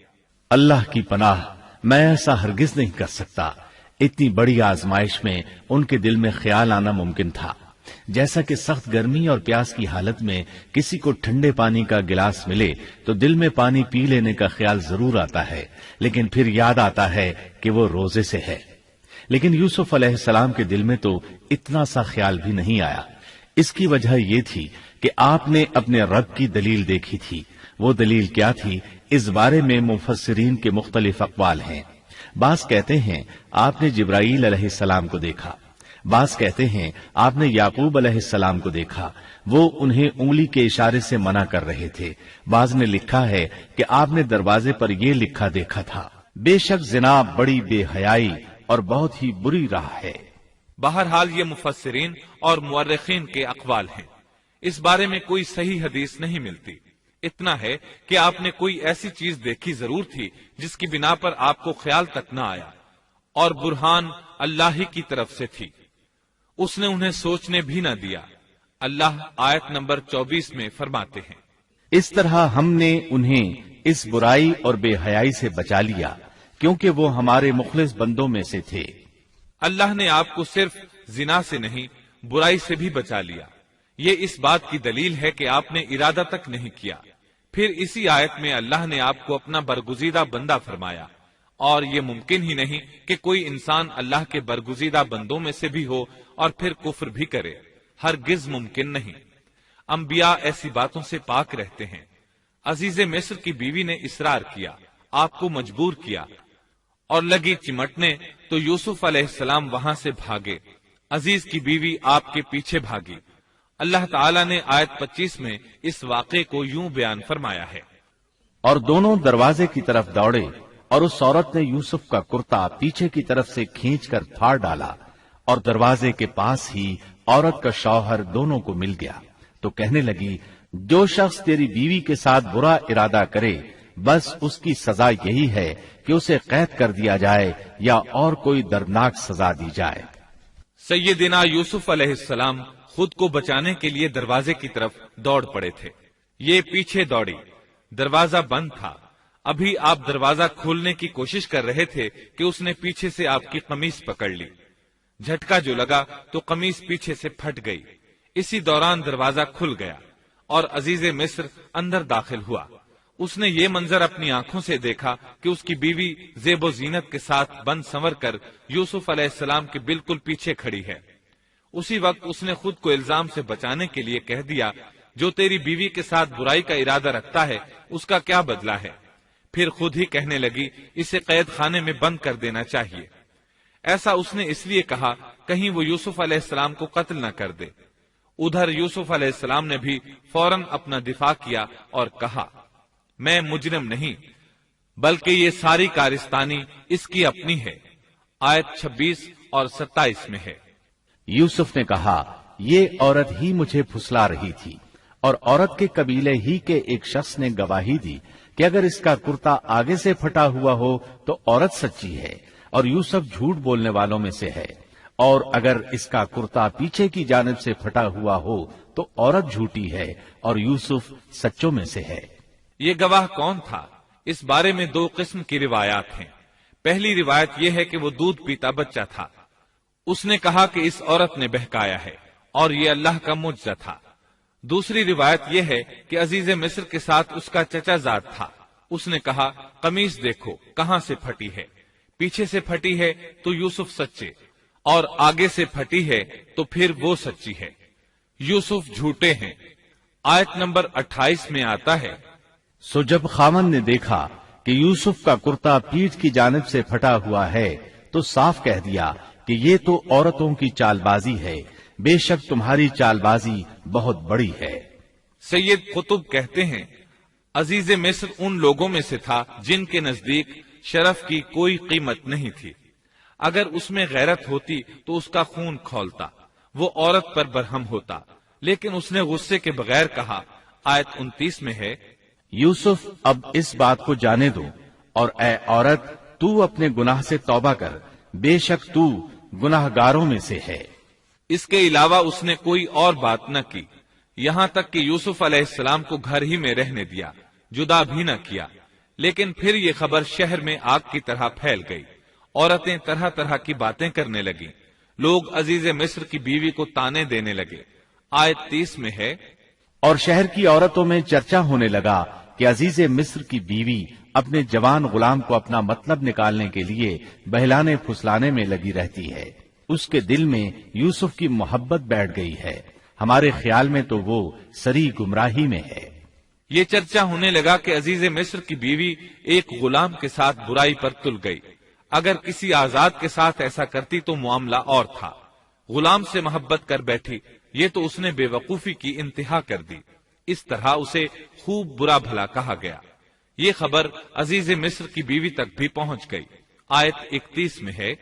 اللہ کی پناہ، میں ایسا ہرگز نہیں کر سکتا. اتنی بڑی آزمائش میں ان کے دل میں خیال آنا ممکن تھا. جیسا کہ سخت گرمی اور پیاس کی حالت میں کسی کو ٹھنڈے پانی کا گلاس ملے تو دل میں پانی پی لینے کا خیال ضرور آتا ہے، لیکن پھر یاد آتا ہے کہ وہ روزے سے ہے. لیکن یوسف علیہ السلام کے دل میں تو اتنا سا خیال بھی نہیں آیا. اس کی وجہ یہ تھی کہ آپ نے اپنے رب کی دلیل دیکھی تھی. وہ دلیل کیا تھی، اس بارے میں مفسرین کے مختلف اقوال ہیں. بعض کہتے ہیں آپ نے جبرائیل علیہ السلام کو دیکھا، بعض کہتے ہیں آپ نے یعقوب علیہ السلام کو دیکھا، وہ انہیں انگلی کے اشارے سے منع کر رہے تھے. بعض نے لکھا ہے کہ آپ نے دروازے پر یہ لکھا دیکھا تھا، بے شک زنا بڑی بے حیائی اور بہت ہی بری راہ ہے. بہرحال یہ مفسرین اور مورخین کے اقوال ہیں، اس بارے میں کوئی صحیح حدیث نہیں ملتی. اتنا ہے کہ آپ نے کوئی ایسی چیز دیکھی ضرور تھی جس کی بنا پر آپ کو خیال تک نہ آیا، اور برہان اللہ ہی کی طرف سے تھی، اس نے انہیں سوچنے بھی نہ دیا. اللہ آیت نمبر 24 میں فرماتے ہیں، اس طرح ہم نے انہیں اس برائی اور بے حیائی سے بچا لیا کیونکہ وہ ہمارے مخلص بندوں میں سے تھے. اللہ نے آپ کو صرف زنا سے نہیں برائی سے بھی بچا لیا. یہ اس بات کی دلیل ہے کہ آپ نے ارادہ تک نہیں کیا. پھر اسی آیت میں اللہ نے آپ کو اپنا برگزیدہ بندہ فرمایا اور یہ ممکن ہی نہیں کہ کوئی انسان اللہ کے برگزیدہ بندوں میں سے بھی ہو اور پھر کفر بھی کرے، ہرگز ممکن نہیں۔ انبیاء ایسی باتوں سے پاک رہتے ہیں۔ عزیز مصر کی بیوی نے اصرار کیا، آپ کو مجبور کیا اور لگی چمٹنے، تو یوسف علیہ السلام وہاں سے بھاگے۔ عزیز کی بیوی آپ کے پیچھے بھاگی۔ اللہ تعالیٰ نے آیت 25 میں اس واقعے کو یوں بیان فرمایا ہے، اور دونوں دروازے کی طرف دوڑے، اور اس عورت نے یوسف کا کرتا پیچھے کی طرف سے کھینچ کر پھاڑ ڈالا، اور دروازے کے پاس ہی عورت کا شوہر دونوں کو مل گیا، تو کہنے لگی، جو شخص تیری بیوی کے ساتھ برا ارادہ کرے بس اس کی سزا یہی ہے کہ اسے قید کر دیا جائے یا اور کوئی دردناک سزا دی جائے۔ سیدنا یوسف علیہ السلام خود کو بچانے کے لیے دروازے کی طرف دوڑ پڑے تھے، یہ پیچھے دوڑی، دروازہ بند تھا۔ ابھی آپ دروازہ کھولنے کی کوشش کر رہے تھے کہ اس نے پیچھے سے آپ کی قمیص پکڑ لی، جھٹکا جو لگا تو قمیص پیچھے سے پھٹ گئی۔ اسی دوران دروازہ کھل گیا اور عزیز مصر اندر داخل ہوا۔ اس نے یہ منظر اپنی آنکھوں سے دیکھا کہ اس کی بیوی زیب و زینت کے ساتھ بند سنور کر یوسف علیہ السلام کے بالکل پیچھے کھڑی ہے۔ اسی وقت اس نے خود کو الزام سے بچانے کے لیے کہہ دیا، جو تیری بیوی کے ساتھ برائی کا ارادہ رکھتا ہے اس کا کیا بدلہ ہے؟ پھر خود ہی کہنے لگی، اسے قید خانے میں بند کر دینا چاہیے۔ ایسا اس نے اس لیے کہا کہیں وہ یوسف علیہ السلام کو قتل نہ کر دے۔ ادھر یوسف علیہ السلام نے بھی فوراً اپنا دفاع کیا اور کہا، میں مجرم نہیں، بلکہ یہ ساری کارستانی اس کی اپنی ہے۔ آیت 26 اور 27 میں ہے۔ یوسف نے کہا، یہ عورت ہی مجھے پھسلا رہی تھی، اور عورت کے قبیلے ہی کے ایک شخص نے گواہی دی کہ اگر اس کا کرتا آگے سے پھٹا ہوا ہو تو عورت سچی ہے اور یوسف جھوٹ بولنے والوں میں سے ہے، اور اگر اس کا کرتا پیچھے کی جانب سے پھٹا ہوا ہو تو عورت جھوٹی ہے اور یوسف سچوں میں سے ہے۔ یہ گواہ کون تھا؟ اس بارے میں دو قسم کی روایات ہیں۔ پہلی روایت یہ ہے کہ وہ دودھ پیتا بچہ تھا، اس نے کہا کہ اس عورت نے بہکایا ہے اور یہ اللہ کا معجزہ تھا۔ دوسری روایت یہ ہے کہ عزیز مصر کے ساتھ اس کا چچا زاد تھا، اس نے کہا، قمیص دیکھو کہاں سے پھٹی ہے، پیچھے سے پھٹی ہے تو یوسف سچے، اور آگے سے پھٹی ہے تو پھر وہ سچی ہے، یوسف جھوٹے ہیں۔ آیت نمبر 28 میں آتا ہے، سو جب خاوند نے دیکھا کہ یوسف کا کرتا پیٹھ کی جانب سے پھٹا ہوا ہے تو صاف کہہ دیا کہ یہ تو عورتوں کی چال بازی ہے، بے شک تمہاری چال بازی بہت بڑی ہے۔ سید قطب کہتے ہیں، عزیز مصر ان لوگوں میں سے تھا جن کے نزدیک شرف کی کوئی قیمت نہیں تھی۔ اگر اس میں غیرت ہوتی تو اس کا خون کھولتا، وہ عورت پر برہم ہوتا، لیکن اس نے غصے کے بغیر کہا۔ آیت 29 میں ہے، یوسف اب اس بات کو جانے دو، اور اے عورت تو اپنے گناہ سے توبہ کر، بے شک تو گناہ گاروں میں سے ہے۔ اس کے علاوہ اس نے کوئی اور بات نہ کی، یہاں تک کہ یوسف علیہ السلام کو گھر ہی میں رہنے دیا، جدا بھی نہ کیا۔ لیکن پھر یہ خبر شہر میں آگ کی طرح پھیل گئی، عورتیں طرح طرح کی باتیں کرنے لگیں، لوگ عزیز مصر کی بیوی کو تانے دینے لگے۔ آیت 30 میں ہے، اور شہر کی عورتوں میں چرچا ہونے لگا کہ عزیز مصر کی بیوی اپنے جوان غلام کو اپنا مطلب نکالنے کے لیے بہلانے پھسلانے میں لگی رہتی ہے، اس کے دل میں یوسف کی محبت بیٹھ گئی ہے، ہمارے خیال میں تو وہ سری گمراہی میں ہے۔ یہ چرچا ہونے لگا کہ عزیز مصر کی بیوی ایک غلام کے ساتھ برائی پر تل گئی، اگر کسی آزاد کے ساتھ ایسا کرتی تو معاملہ اور تھا، غلام سے محبت کر بیٹھی، یہ تو اس نے بے وقوفی کی انتہا کر دی، اس طرح اسے خوب برا بھلا کہا گیا۔ یہ خبر عزیز مصر کی بیوی تک بھی پہنچ گئی۔ آیت 31 میں ہے،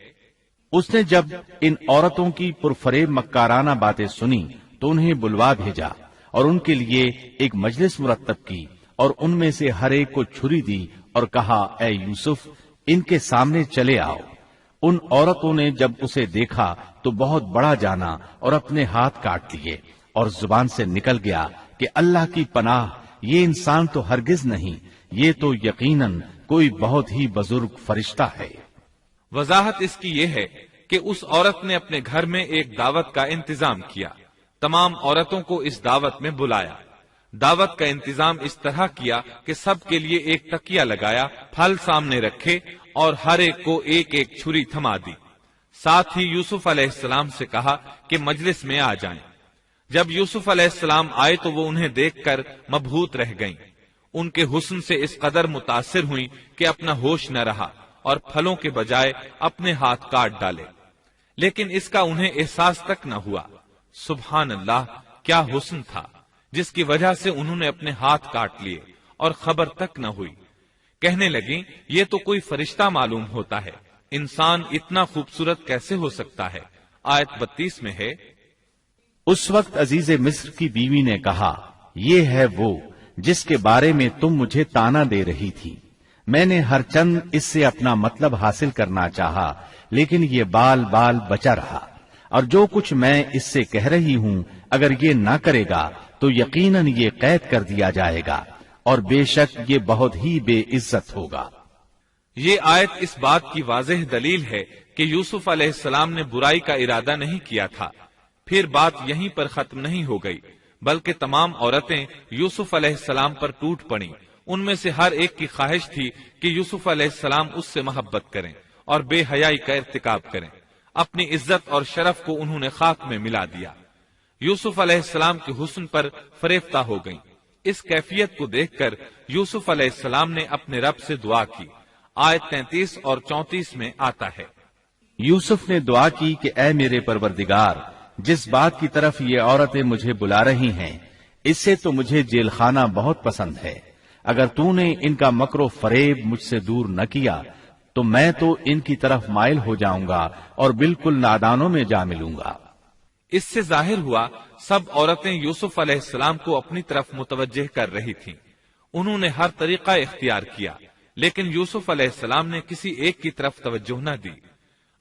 اس نے جب ان عورتوں کی پرفریب مکارانہ باتیں سنی تو انہیں بلوا بھیجا اور ان کے لیے ایک مجلس مرتب کی، اور ان میں سے ہر ایک کو چھری دی اور کہا، اے یوسف ان کے سامنے چلے آؤ۔ ان عورتوں نے جب اسے دیکھا تو بہت بڑا جانا اور اپنے ہاتھ کاٹ لیے، اور زبان سے نکل گیا کہ اللہ کی پناہ، یہ انسان تو ہرگز نہیں، یہ تو یقیناً کوئی بہت ہی بزرگ فرشتہ ہے۔ وضاحت اس کی یہ ہے کہ اس عورت نے اپنے گھر میں ایک دعوت کا انتظام کیا، تمام عورتوں کو اس دعوت میں بلایا، دعوت کا انتظام اس طرح کیا کہ سب کے لیے ایک تکیہ لگایا، پھل سامنے رکھے اور ہر ایک کو ایک ایک چھری تھما دی۔ ساتھ ہی یوسف علیہ السلام سے کہا کہ مجلس میں آ جائیں۔ جب یوسف علیہ السلام آئے تو وہ انہیں دیکھ کر مبہوت رہ گئیں۔ ان کے حسن سے اس قدر متاثر ہوئیں کہ اپنا ہوش نہ رہا اور پھلوں کے بجائے اپنے ہاتھ کاٹ ڈالے، لیکن اس کا انہیں احساس تک نہ ہوا۔ سبحان اللہ، کیا حسن تھا جس کی وجہ سے انہوں نے اپنے ہاتھ کاٹ لیے اور خبر تک نہ ہوئی۔ کہنے لگیں یہ تو کوئی فرشتہ معلوم ہوتا ہے، انسان اتنا خوبصورت کیسے ہو سکتا ہے؟ آیت 32 میں ہے، اس وقت عزیز مصر کی بیوی نے کہا، یہ ہے وہ جس کے بارے میں تم مجھے تانا دے رہی تھی۔ میں نے ہر چند اس سے اپنا مطلب حاصل کرنا چاہا، لیکن یہ بال بال بچا رہا، اور جو کچھ میں اس سے کہہ رہی ہوں اگر یہ نہ کرے گا تو یقیناً یہ قید کر دیا جائے گا، اور بے شک یہ بہت ہی بے عزت ہوگا۔ یہ آیت اس بات کی واضح دلیل ہے کہ یوسف علیہ السلام نے برائی کا ارادہ نہیں کیا تھا۔ پھر بات یہیں پر ختم نہیں ہو گئی، بلکہ تمام عورتیں یوسف علیہ السلام پر ٹوٹ پڑیں۔ ان میں سے ہر ایک کی خواہش تھی کہ یوسف علیہ السلام اس سے محبت کریں اور بے حیائی کا ارتکاب کریں۔ اپنی عزت اور شرف کو انہوں نے خاک میں ملا دیا۔ یوسف علیہ السلام کے حسن پر فریفتہ ہو گئیں۔ اس کیفیت کو دیکھ کر یوسف علیہ السلام نے اپنے رب سے دعا کی۔ آیت 33 اور 34 میں آتا ہے، یوسف نے دعا کی کہ اے میرے پروردگار، جس بات کی طرف یہ عورتیں مجھے بلا رہی ہیں اس سے تو مجھے جیل خانہ بہت پسند ہے۔ اگر تو نے ان کا مکر و فریب مجھ سے دور نہ کیا تو میں تو ان کی طرف مائل ہو جاؤں گا اور بالکل نادانوں میں جا ملوں گا۔ اس سے ظاہر ہوا سب عورتیں یوسف علیہ السلام کو اپنی طرف متوجہ کر رہی تھیں۔ انہوں نے ہر طریقہ اختیار کیا، لیکن یوسف علیہ السلام نے کسی ایک کی طرف توجہ نہ دی۔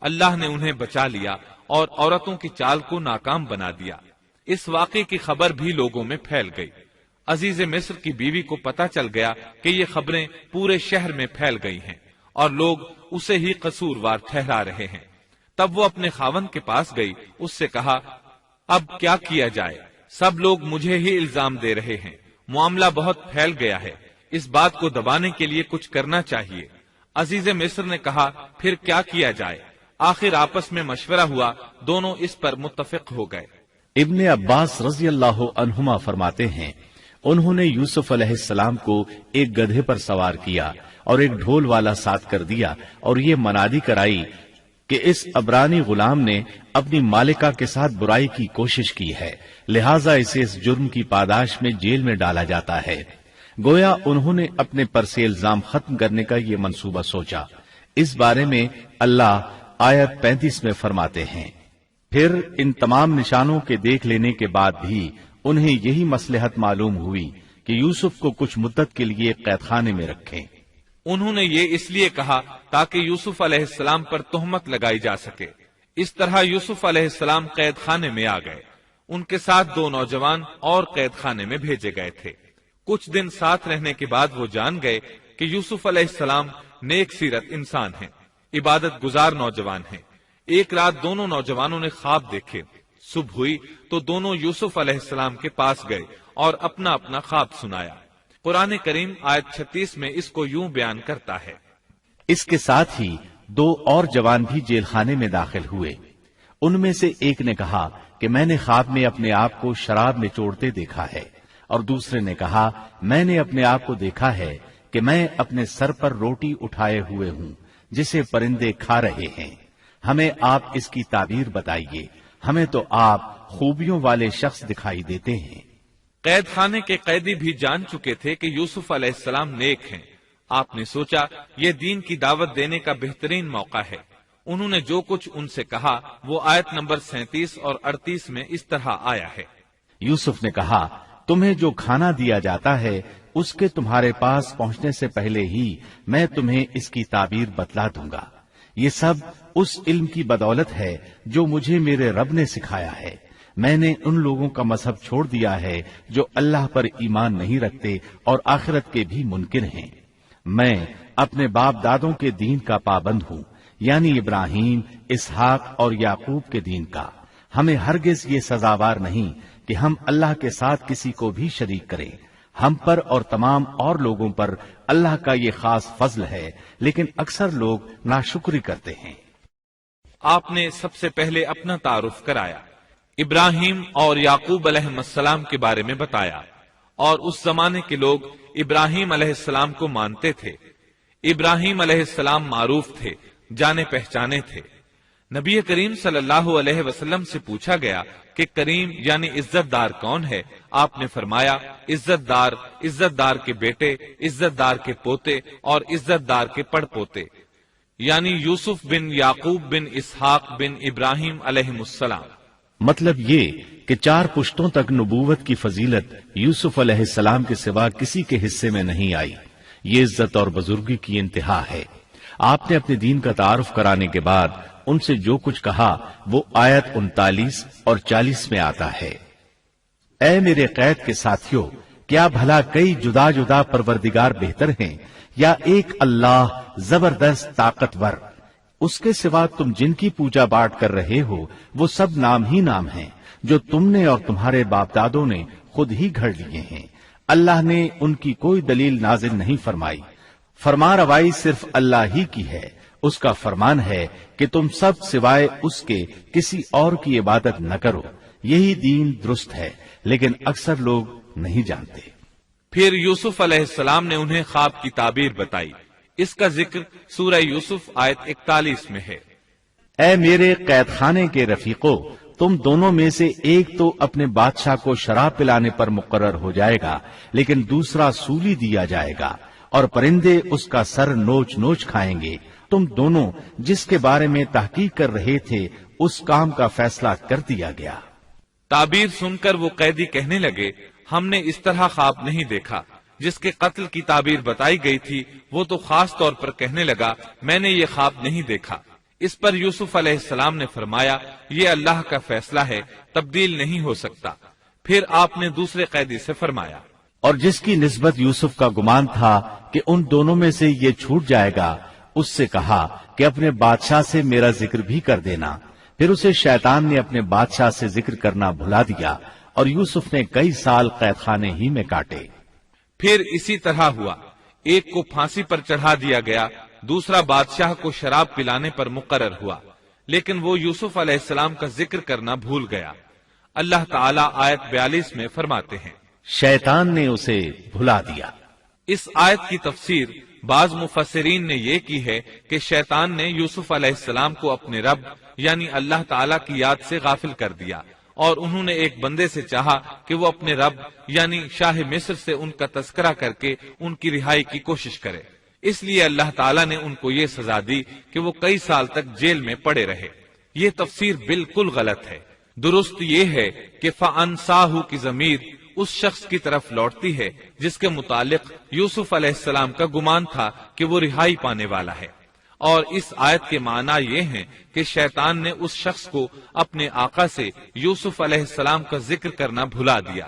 اللہ نے انہیں بچا لیا اور عورتوں کی چال کو ناکام بنا دیا۔ اس واقعے کی خبر بھی لوگوں میں پھیل گئی۔ عزیز مصر کی بیوی کو پتا چل گیا کہ یہ خبریں پورے شہر میں پھیل گئی ہیں اور لوگ اسے ہی قصوروار ٹھہرا رہے ہیں۔ تب وہ اپنے خاوند کے پاس گئی، اس سے کہا، اب کیا کیا جائے؟ سب لوگ مجھے ہی الزام دے رہے ہیں، معاملہ بہت پھیل گیا ہے، اس بات کو دبانے کے لیے کچھ کرنا چاہیے۔ عزیز مصر نے کہا، پھر کیا کیا جائے؟ آخر آپس میں مشورہ ہوا، دونوں اس پر متفق ہو گئے۔ ابن عباس رضی اللہ عنہما فرماتے ہیں، انہوں نے یوسف علیہ السلام کو ایک گدھے پر سوار کیا اور ایک ڈھول والا ساتھ کر دیا اور یہ منادی کرائی کہ اس عبرانی غلام نے اپنی مالکہ کے ساتھ برائی کی کوشش کی ہے، لہٰذا اسے اس جرم کی پاداش میں جیل میں ڈالا جاتا ہے۔ گویا انہوں نے اپنے پر سے الزام ختم کرنے کا یہ منصوبہ سوچا۔ اس بارے میں اللہ آیت 35 میں فرماتے ہیں، پھر ان تمام نشانوں کے دیکھ لینے کے بعد بھی انہیں یہی مصلحت معلوم ہوئی کہ یوسف کو کچھ مدت کے لیے قید خانے میں رکھیں۔ انہوں نے یہ اس لیے کہا تاکہ یوسف علیہ السلام پر تہمت لگائی جا سکے۔ اس طرح یوسف علیہ السلام قید خانے میں آ گئے۔ ان کے ساتھ 2 نوجوان اور قید خانے میں بھیجے گئے تھے۔ کچھ دن ساتھ رہنے کے بعد وہ جان گئے کہ یوسف علیہ السلام نیک سیرت انسان ہیں، عبادت گزار نوجوان ہیں۔ ایک رات دونوں نوجوانوں نے خواب دیکھے۔ صبح ہوئی تو دونوں یوسف علیہ السلام کے پاس گئے اور اپنا اپنا خواب سنایا۔ قرآن کریم آیت 36 میں اس کو یوں بیان کرتا ہے، اس کے ساتھ ہی 2 اور جوان بھی جیل خانے میں داخل ہوئے۔ ان میں سے ایک نے کہا کہ میں نے خواب میں اپنے آپ کو شراب نچوڑتے دیکھا ہے، اور دوسرے نے کہا میں نے اپنے آپ کو دیکھا ہے کہ میں اپنے سر پر روٹی اٹھائے ہوئے ہوں جسے پرندے کھا رہے ہیں۔ ہمیں آپ اس کی تعبیر بتائیے، ہمیں تو آپ خوبیوں والے شخص دکھائی دیتے ہیں۔ قید خانے کے قیدی بھی جان چکے تھے کہ یوسف علیہ السلام نیک ہیں۔ آپ نے سوچا یہ دین کی دعوت دینے کا بہترین موقع ہے۔ انہوں نے جو کچھ ان سے کہا وہ آیت نمبر 37 اور 38 میں اس طرح آیا ہے، یوسف نے کہا تمہیں جو کھانا دیا جاتا ہے اس کے تمہارے پاس پہنچنے سے پہلے ہی میں تمہیں اس کی تعبیر بتلا دوں گا۔ یہ سب اس علم کی بدولت ہے جو مجھے میرے رب نے سکھایا ہے۔ میں نے ان لوگوں کا مذہب چھوڑ دیا ہے جو اللہ پر ایمان نہیں رکھتے اور آخرت کے بھی منکر ہیں۔ میں اپنے باپ دادوں کے دین کا پابند ہوں، یعنی ابراہیم، اسحاق اور یعقوب کے دین کا۔ ہمیں ہرگز یہ سزاوار نہیں کہ ہم اللہ کے ساتھ کسی کو بھی شریک کریں۔ ہم پر اور تمام اور لوگوں پر اللہ کا یہ خاص فضل ہے، لیکن اکثر لوگ ناشکری کرتے ہیں۔ آپ نے سب سے پہلے اپنا تعارف کرایا، ابراہیم اور یعقوب علیہ السلام کے بارے میں بتایا، اور اس زمانے کے لوگ ابراہیم علیہ السلام کو مانتے تھے۔ ابراہیم علیہ السلام معروف تھے، جانے پہچانے تھے۔ نبی کریم صلی اللہ علیہ وسلم سے پوچھا گیا کہ کریم یعنی عزت دار کون ہے؟ آپ نے فرمایا عزت دار کے بیٹے، عزت دار کے پوتے اور عزت دار کے پڑ پوتے، یعنی یوسف بن یعقوب بن اسحاق بن ابراہیم علیہ السلام۔ مطلب یہ کہ 4 پشتوں تک نبوت کی فضیلت یوسف علیہ السلام کے سوا کسی کے حصے میں نہیں آئی۔ یہ عزت اور بزرگی کی انتہا ہے۔ آپ نے اپنے دین کا تعارف کرانے کے بعد ان سے جو کچھ کہا وہ آیت 39 اور 40 میں آتا ہے۔ اے میرے قید کے ساتھیوں، کیا بھلا کئی جدا جدا پروردگار بہتر ہیں یا ایک اللہ زبردست طاقتور؟ اس کے سوا تم جن کی پوجا باٹ کر رہے ہو وہ سب نام ہی نام ہیں جو تم نے اور تمہارے باپ دادوں نے خود ہی گھڑ لیے ہیں۔ اللہ نے ان کی کوئی دلیل نازل نہیں فرمائی۔ فرما روائی صرف اللہ ہی کی ہے۔ اس کا فرمان ہے کہ تم سب سوائے اس کے کسی اور کی عبادت نہ کرو۔ یہی دین درست ہے، لیکن اکثر لوگ نہیں جانتے۔ پھر یوسف علیہ السلام نے انہیں خواب کی تعبیر بتائی۔ اس کا ذکر سورہ یوسف آیت 41 میں ہے۔ اے میرے قید خانے کے رفیقو، تم دونوں میں سے ایک تو اپنے بادشاہ کو شراب پلانے پر مقرر ہو جائے گا، لیکن دوسرا سولی دیا جائے گا اور پرندے اس کا سر نوچ نوچ کھائیں گے۔ تم دونوں جس کے بارے میں تحقیق کر رہے تھے اس کام کا فیصلہ کر دیا گیا۔ تعبیر سن کر وہ قیدی کہنے لگے، ہم نے اس طرح خواب نہیں دیکھا۔ جس کے قتل کی تعبیر بتائی گئی تھی وہ تو خاص طور پر کہنے لگا، میں نے یہ خواب نہیں دیکھا۔ اس پر یوسف علیہ السلام نے فرمایا، یہ اللہ کا فیصلہ ہے، تبدیل نہیں ہو سکتا۔ پھر آپ نے دوسرے قیدی سے فرمایا، اور جس کی نسبت یوسف کا گمان تھا کہ ان دونوں میں سے یہ چھوٹ جائے گا، اس سے کہا کہ اپنے بادشاہ سے میرا ذکر بھی کر دینا۔ پھر اسے شیطان نے اپنے بادشاہ سے ذکر کرنا بھلا دیا اور یوسف نے کئی سال قید خانے ہی میں کاٹے۔ پھر اسی طرح ہوا، ایک کو پھانسی پر چڑھا دیا گیا، دوسرا بادشاہ کو شراب پلانے پر مقرر ہوا، لیکن وہ یوسف علیہ السلام کا ذکر کرنا بھول گیا۔ اللہ تعالیٰ آیت 42 میں فرماتے ہیں، شیطان نے اسے بھلا دیا۔ اس آیت کی تفسیر بعض مفسرین نے یہ کی ہے کہ شیطان نے یوسف علیہ السلام کو اپنے رب یعنی اللہ تعالیٰ کی یاد سے غافل کر دیا، اور انہوں نے ایک بندے سے چاہا کہ وہ اپنے رب یعنی شاہ مصر سے ان کا تذکرہ کر کے ان کی رہائی کی کوشش کرے۔ اس لیے اللہ تعالیٰ نے ان کو یہ سزا دی کہ وہ کئی سال تک جیل میں پڑے رہے۔ یہ تفسیر بالکل غلط ہے۔ درست یہ ہے کہ فَأَنْسَاهُ کی ضمیر اس شخص کی طرف لوٹتی ہے جس کے متعلق یوسف علیہ السلام کا گمان تھا کہ وہ رہائی پانے والا ہے، اور اس آیت کے معنی یہ ہیں کہ شیطان نے اس شخص کو اپنے آقا سے یوسف علیہ السلام کا ذکر کرنا بھلا دیا،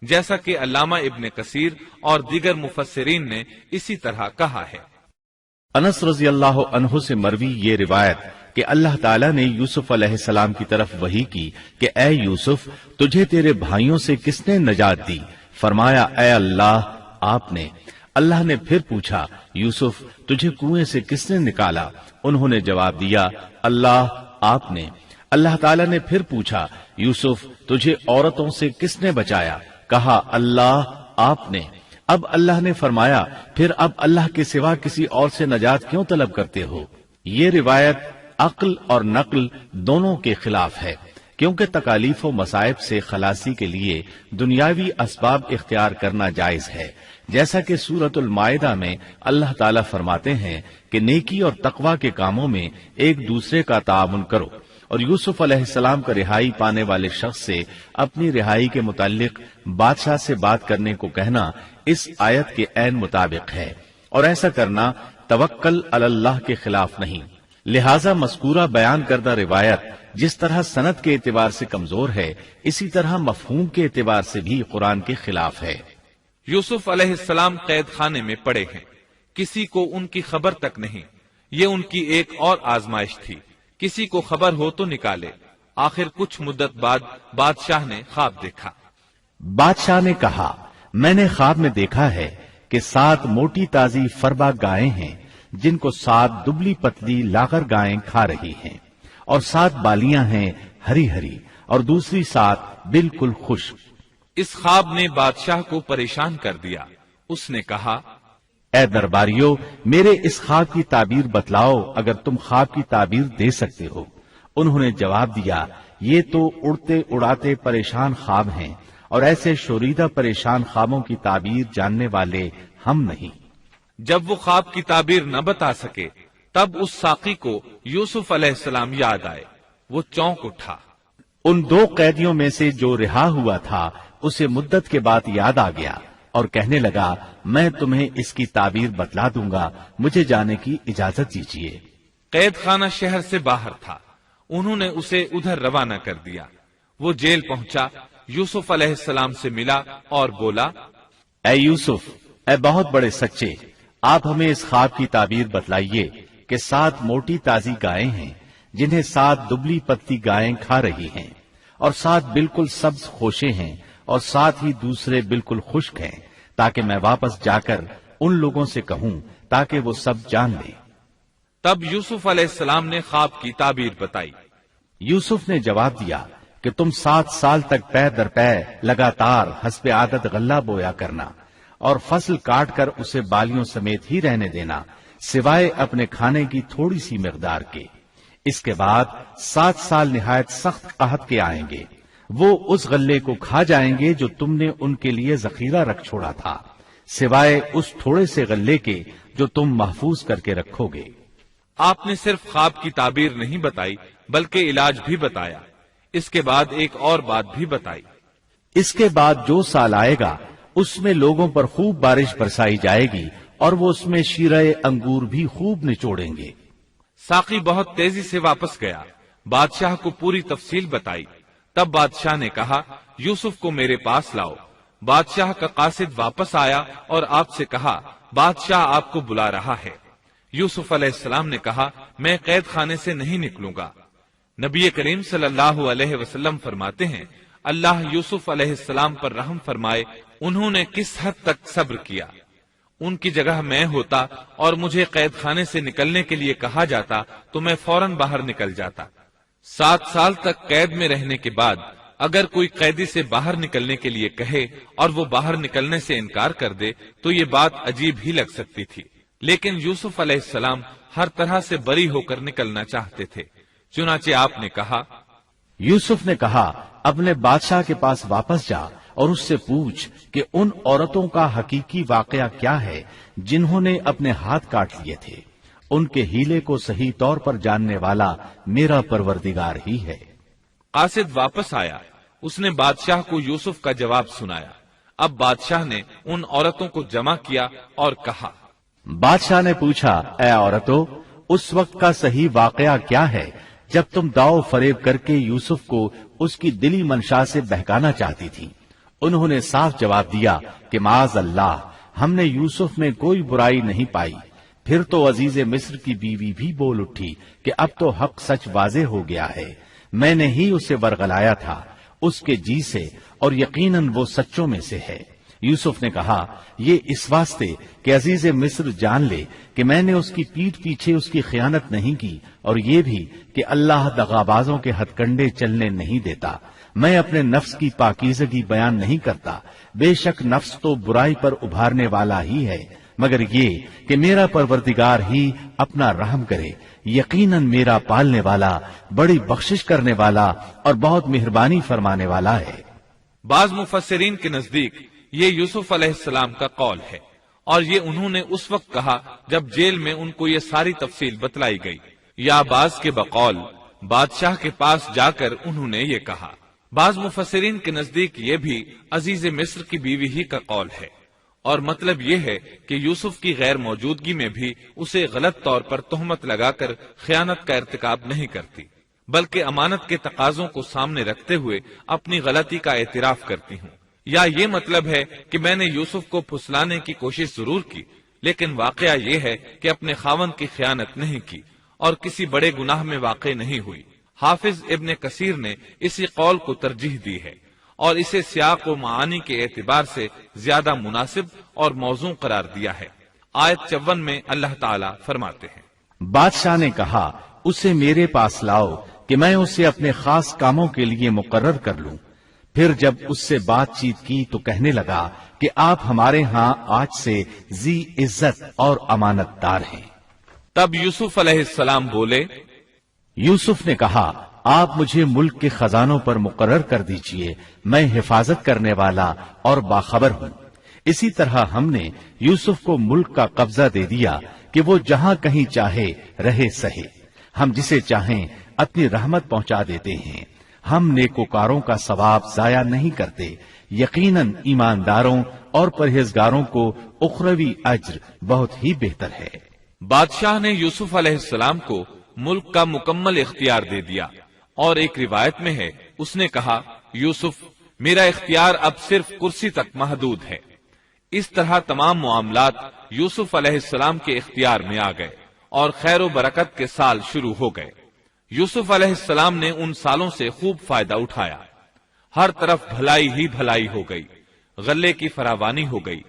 جیسا کہ علامہ ابن کثیر اور دیگر مفسرین نے اسی طرح کہا ہے۔ انس رضی اللہ عنہ سے مروی یہ روایت کہ اللہ تعالیٰ نے یوسف علیہ السلام کی طرف وحی کی کہ اے یوسف، تجھے تیرے بھائیوں سے کس نے نجات دی؟ فرمایا، اے اللہ، آپ نے۔ اللہ نے پھر پوچھا، یوسف، تجھے کنویں سے کس نے نکالا؟ انہوں نے جواب دیا، اللہ، آپ نے۔ اللہ تعالیٰ نے پھر پوچھا، یوسف، تجھے عورتوں سے کس نے بچایا؟ کہا، اللہ، آپ نے۔ اب اللہ نے فرمایا، پھر اب اللہ کے سوا کسی اور سے نجات کیوں طلب کرتے ہو؟ یہ روایت عقل اور نقل دونوں کے خلاف ہے، کیونکہ تکالیف و مصائب سے خلاصی کے لیے دنیاوی اسباب اختیار کرنا جائز ہے، جیسا کہ سورۃ المائدہ میں اللہ تعالیٰ فرماتے ہیں کہ نیکی اور تقوی کے کاموں میں ایک دوسرے کا تعاون کرو، اور یوسف علیہ السلام کا رہائی پانے والے شخص سے اپنی رہائی کے متعلق بادشاہ سے بات کرنے کو کہنا اس آیت کے عین مطابق ہے، اور ایسا کرنا توکل علی اللہ کے خلاف نہیں۔ لہذا مذکورہ بیان کردہ روایت جس طرح سند کے اعتبار سے کمزور ہے، اسی طرح مفہوم کے اعتبار سے بھی قرآن کے خلاف ہے۔ یوسف علیہ السلام قید خانے میں پڑے ہیں، کسی کو ان کی خبر تک نہیں۔ یہ ان کی ایک اور آزمائش تھی، کسی کو خبر ہو تو نکالے۔ آخر کچھ مدت بعد بادشاہ نے خواب دیکھا۔ بادشاہ نے کہا، میں نے خواب میں دیکھا ہے کہ 7 موٹی تازی فربا گائیں ہیں جن کو 7 دبلی پتلی لاغر گائیں کھا رہی ہیں، اور 7 بالیاں ہیں ہری ہری اور دوسری 7 بالکل خشک۔ اس خواب نے بادشاہ کو پریشان کر دیا۔ اس نے کہا، اے درباریو، میرے اس خواب کی تعبیر بتلاؤ اگر تم خواب کی تعبیر دے سکتے ہو۔ انہوں نے جواب دیا، یہ تو اڑتے اڑاتے پریشان خواب ہیں، اور ایسے شوریدہ پریشان خوابوں کی تعبیر جاننے والے ہم نہیں۔ جب وہ خواب کی تعبیر نہ بتا سکے تب اس ساقی کو یوسف علیہ السلام یاد آئے۔ وہ چونک اٹھا۔ ان 2 قیدیوں میں سے جو رہا ہوا تھا اسے مدت کے بعد یاد آ گیا اور کہنے لگا، میں تمہیں اس کی تعبیر بتلا دوں گا، مجھے جانے کی اجازت دیجیے۔ قید خانہ شہر سے باہر تھا، انہوں نے اسے ادھر روانہ کر دیا۔ وہ جیل پہنچا، یوسف علیہ السلام سے ملا اور بولا، اے یوسف، اے بہت بڑے سچے، آپ ہمیں اس خواب کی تعبیر بتلائیے کہ 7 موٹی تازی گائیں ہیں جنہیں 7 دبلی پتلی گائیں کھا رہی ہیں، اور 7 بالکل سبز خوشے ہیں، اور 7 ہی دوسرے بالکل خشک ہیں، تاکہ میں واپس جا کر ان لوگوں سے کہوں تاکہ وہ سب جان لیں۔ تب یوسف علیہ السلام نے خواب کی تعبیر بتائی۔ یوسف نے جواب دیا کہ تم 7 سال تک پے در پے لگاتار حسب عادت غلہ بویا کرنا، اور فصل کاٹ کر اسے بالیوں سمیت ہی رہنے دینا، سوائے اپنے کھانے کی تھوڑی سی مقدار کے۔ اس کے بعد 7 سال نہایت سخت قحط کے آئیں گے، وہ اس غلے کو کھا جائیں گے جو تم نے ان کے لیے ذخیرہ رکھ چھوڑا تھا، سوائے اس تھوڑے سے غلے کے جو تم محفوظ کر کے رکھو گے۔ آپ نے صرف خواب کی تعبیر نہیں بتائی بلکہ علاج بھی بتایا۔ اس کے بعد ایک اور بات بھی بتائی۔ اس کے بعد جو سال آئے گا اس میں لوگوں پر خوب بارش برسائی جائے گی، اور وہ اس میں شیرہ انگور بھی خوب نچوڑیں گے۔ ساقی بہت تیزی سے واپس گیا، بادشاہ کو پوری تفصیل بتائی۔ تب بادشاہ نے کہا، یوسف کو میرے پاس لاؤ۔ بادشاہ کا قاصد واپس آیا اور آپ سے کہا، بادشاہ آپ کو بلا رہا ہے۔ یوسف علیہ السلام نے کہا، میں قید خانے سے نہیں نکلوں گا۔ نبی کریم صلی اللہ علیہ وسلم فرماتے ہیں، اللہ یوسف علیہ السلام پر رحم فرمائے، انہوں نے کس حد تک صبر کیا۔ ان کی جگہ میں ہوتا اور مجھے قید خانے سے نکلنے کے لیے کہا جاتا تو میں فوراً باہر نکل جاتا۔ 7 سال تک قید میں رہنے کے بعد اگر کوئی قیدی سے باہر نکلنے کے لیے کہے اور وہ باہر نکلنے سے انکار کر دے تو یہ بات عجیب ہی لگ سکتی تھی، لیکن یوسف علیہ السلام ہر طرح سے بری ہو کر نکلنا چاہتے تھے۔ چنانچہ آپ نے کہا، یوسف نے کہا، اپنے بادشاہ کے پاس واپس جا اور اس سے پوچھ کہ ان عورتوں کا حقیقی واقعہ کیا ہے جنہوں نے اپنے ہاتھ کاٹ لیے تھے۔ ان کے ہیلے کو صحیح طور پر جاننے والا میرا پروردگار ہی ہے۔ قاصد واپس آیا، اس نے بادشاہ کو یوسف کا جواب سنایا۔ اب بادشاہ نے ان عورتوں کو جمع کیا اور کہا، بادشاہ نے پوچھا، اے عورتوں، اس وقت کا صحیح واقعہ کیا ہے جب تم داؤ فریب کر کے یوسف کو اس کی دلی منشا سے بہکانا چاہتی تھی؟ انہوں نے صاف جواب دیا کہ معاذ اللہ، ہم نے یوسف میں کوئی برائی نہیں پائی۔ پھر تو عزیز مصر کی بیوی بھی بول اٹھی کہ اب تو حق سچ واضح ہو گیا ہے، میں نے ہی اسے ورغلایا تھا اس کے جی سے، اور یقیناً وہ سچوں میں سے ہے۔ یوسف نے کہا، یہ اس واسطے کہ عزیز مصر جان لے کہ میں نے اس کی پیٹھ پیچھے اس کی خیانت نہیں کی، اور یہ بھی کہ اللہ دغابازوں کے ہتھ کنڈے چلنے نہیں دیتا۔ میں اپنے نفس کی پاکیزگی بیان نہیں کرتا، بے شک نفس تو برائی پر ابھارنے والا ہی ہے، مگر یہ کہ میرا پروردگار ہی اپنا رحم کرے، یقیناً میرا پالنے والا، بڑی بخشش کرنے والا اور بہت مہربانی فرمانے والا ہے۔ بعض مفسرین کے نزدیک یہ یوسف علیہ السلام کا قول ہے، اور یہ انہوں نے اس وقت کہا جب جیل میں ان کو یہ ساری تفصیل بتلائی گئی، یا بعض کے بقول بادشاہ کے پاس جا کر انہوں نے یہ کہا۔ بعض مفسرین کے نزدیک یہ بھی عزیز مصر کی بیوی ہی کا قول ہے، اور مطلب یہ ہے کہ یوسف کی غیر موجودگی میں بھی اسے غلط طور پر تہمت لگا کر خیانت کا ارتکاب نہیں کرتی، بلکہ امانت کے تقاضوں کو سامنے رکھتے ہوئے اپنی غلطی کا اعتراف کرتی ہوں۔ یا یہ مطلب ہے کہ میں نے یوسف کو پھسلانے کی کوشش ضرور کی، لیکن واقعہ یہ ہے کہ اپنے خاوند کی خیانت نہیں کی اور کسی بڑے گناہ میں واقع نہیں ہوئی۔ حافظ ابن کثیر نے اسی قول کو ترجیح دی ہے، اور اسے سیاق و معانی کے اعتبار سے زیادہ مناسب اور موزوں قرار دیا ہے۔ آیت 54 میں اللہ تعالیٰ فرماتے ہیں، بادشاہ نے کہا اسے میرے پاس لاؤ کہ میں اسے اپنے خاص کاموں کے لیے مقرر کر لوں۔ پھر جب اس سے بات چیت کی تو کہنے لگا کہ آپ ہمارے ہاں آج سے ذی عزت اور امانت دار ہیں۔ تب یوسف علیہ السلام بولے، یوسف نے کہا آپ مجھے ملک کے خزانوں پر مقرر کر دیجئے، میں حفاظت کرنے والا اور باخبر ہوں۔ اسی طرح ہم نے یوسف کو ملک کا قبضہ دے دیا کہ وہ جہاں کہیں چاہے رہے سہے، ہم جسے چاہیں اپنی رحمت پہنچا دیتے ہیں، ہم نیکوکاروں کا ثواب ضائع نہیں کرتے، یقیناً ایمانداروں اور پرہیزگاروں کو اخروی اجر بہت ہی بہتر ہے۔ بادشاہ نے یوسف علیہ السلام کو ملک کا مکمل اختیار دے دیا، اور ایک روایت میں ہے اس نے کہا، یوسف میرا اختیار اب صرف کرسی تک محدود ہے۔ اس طرح تمام معاملات یوسف علیہ السلام کے اختیار میں آ گئے اور خیر و برکت کے سال شروع ہو گئے۔ یوسف علیہ السلام نے ان سالوں سے خوب فائدہ اٹھایا، ہر طرف بھلائی ہی بھلائی ہو گئی، غلے کی فراوانی ہو گئی،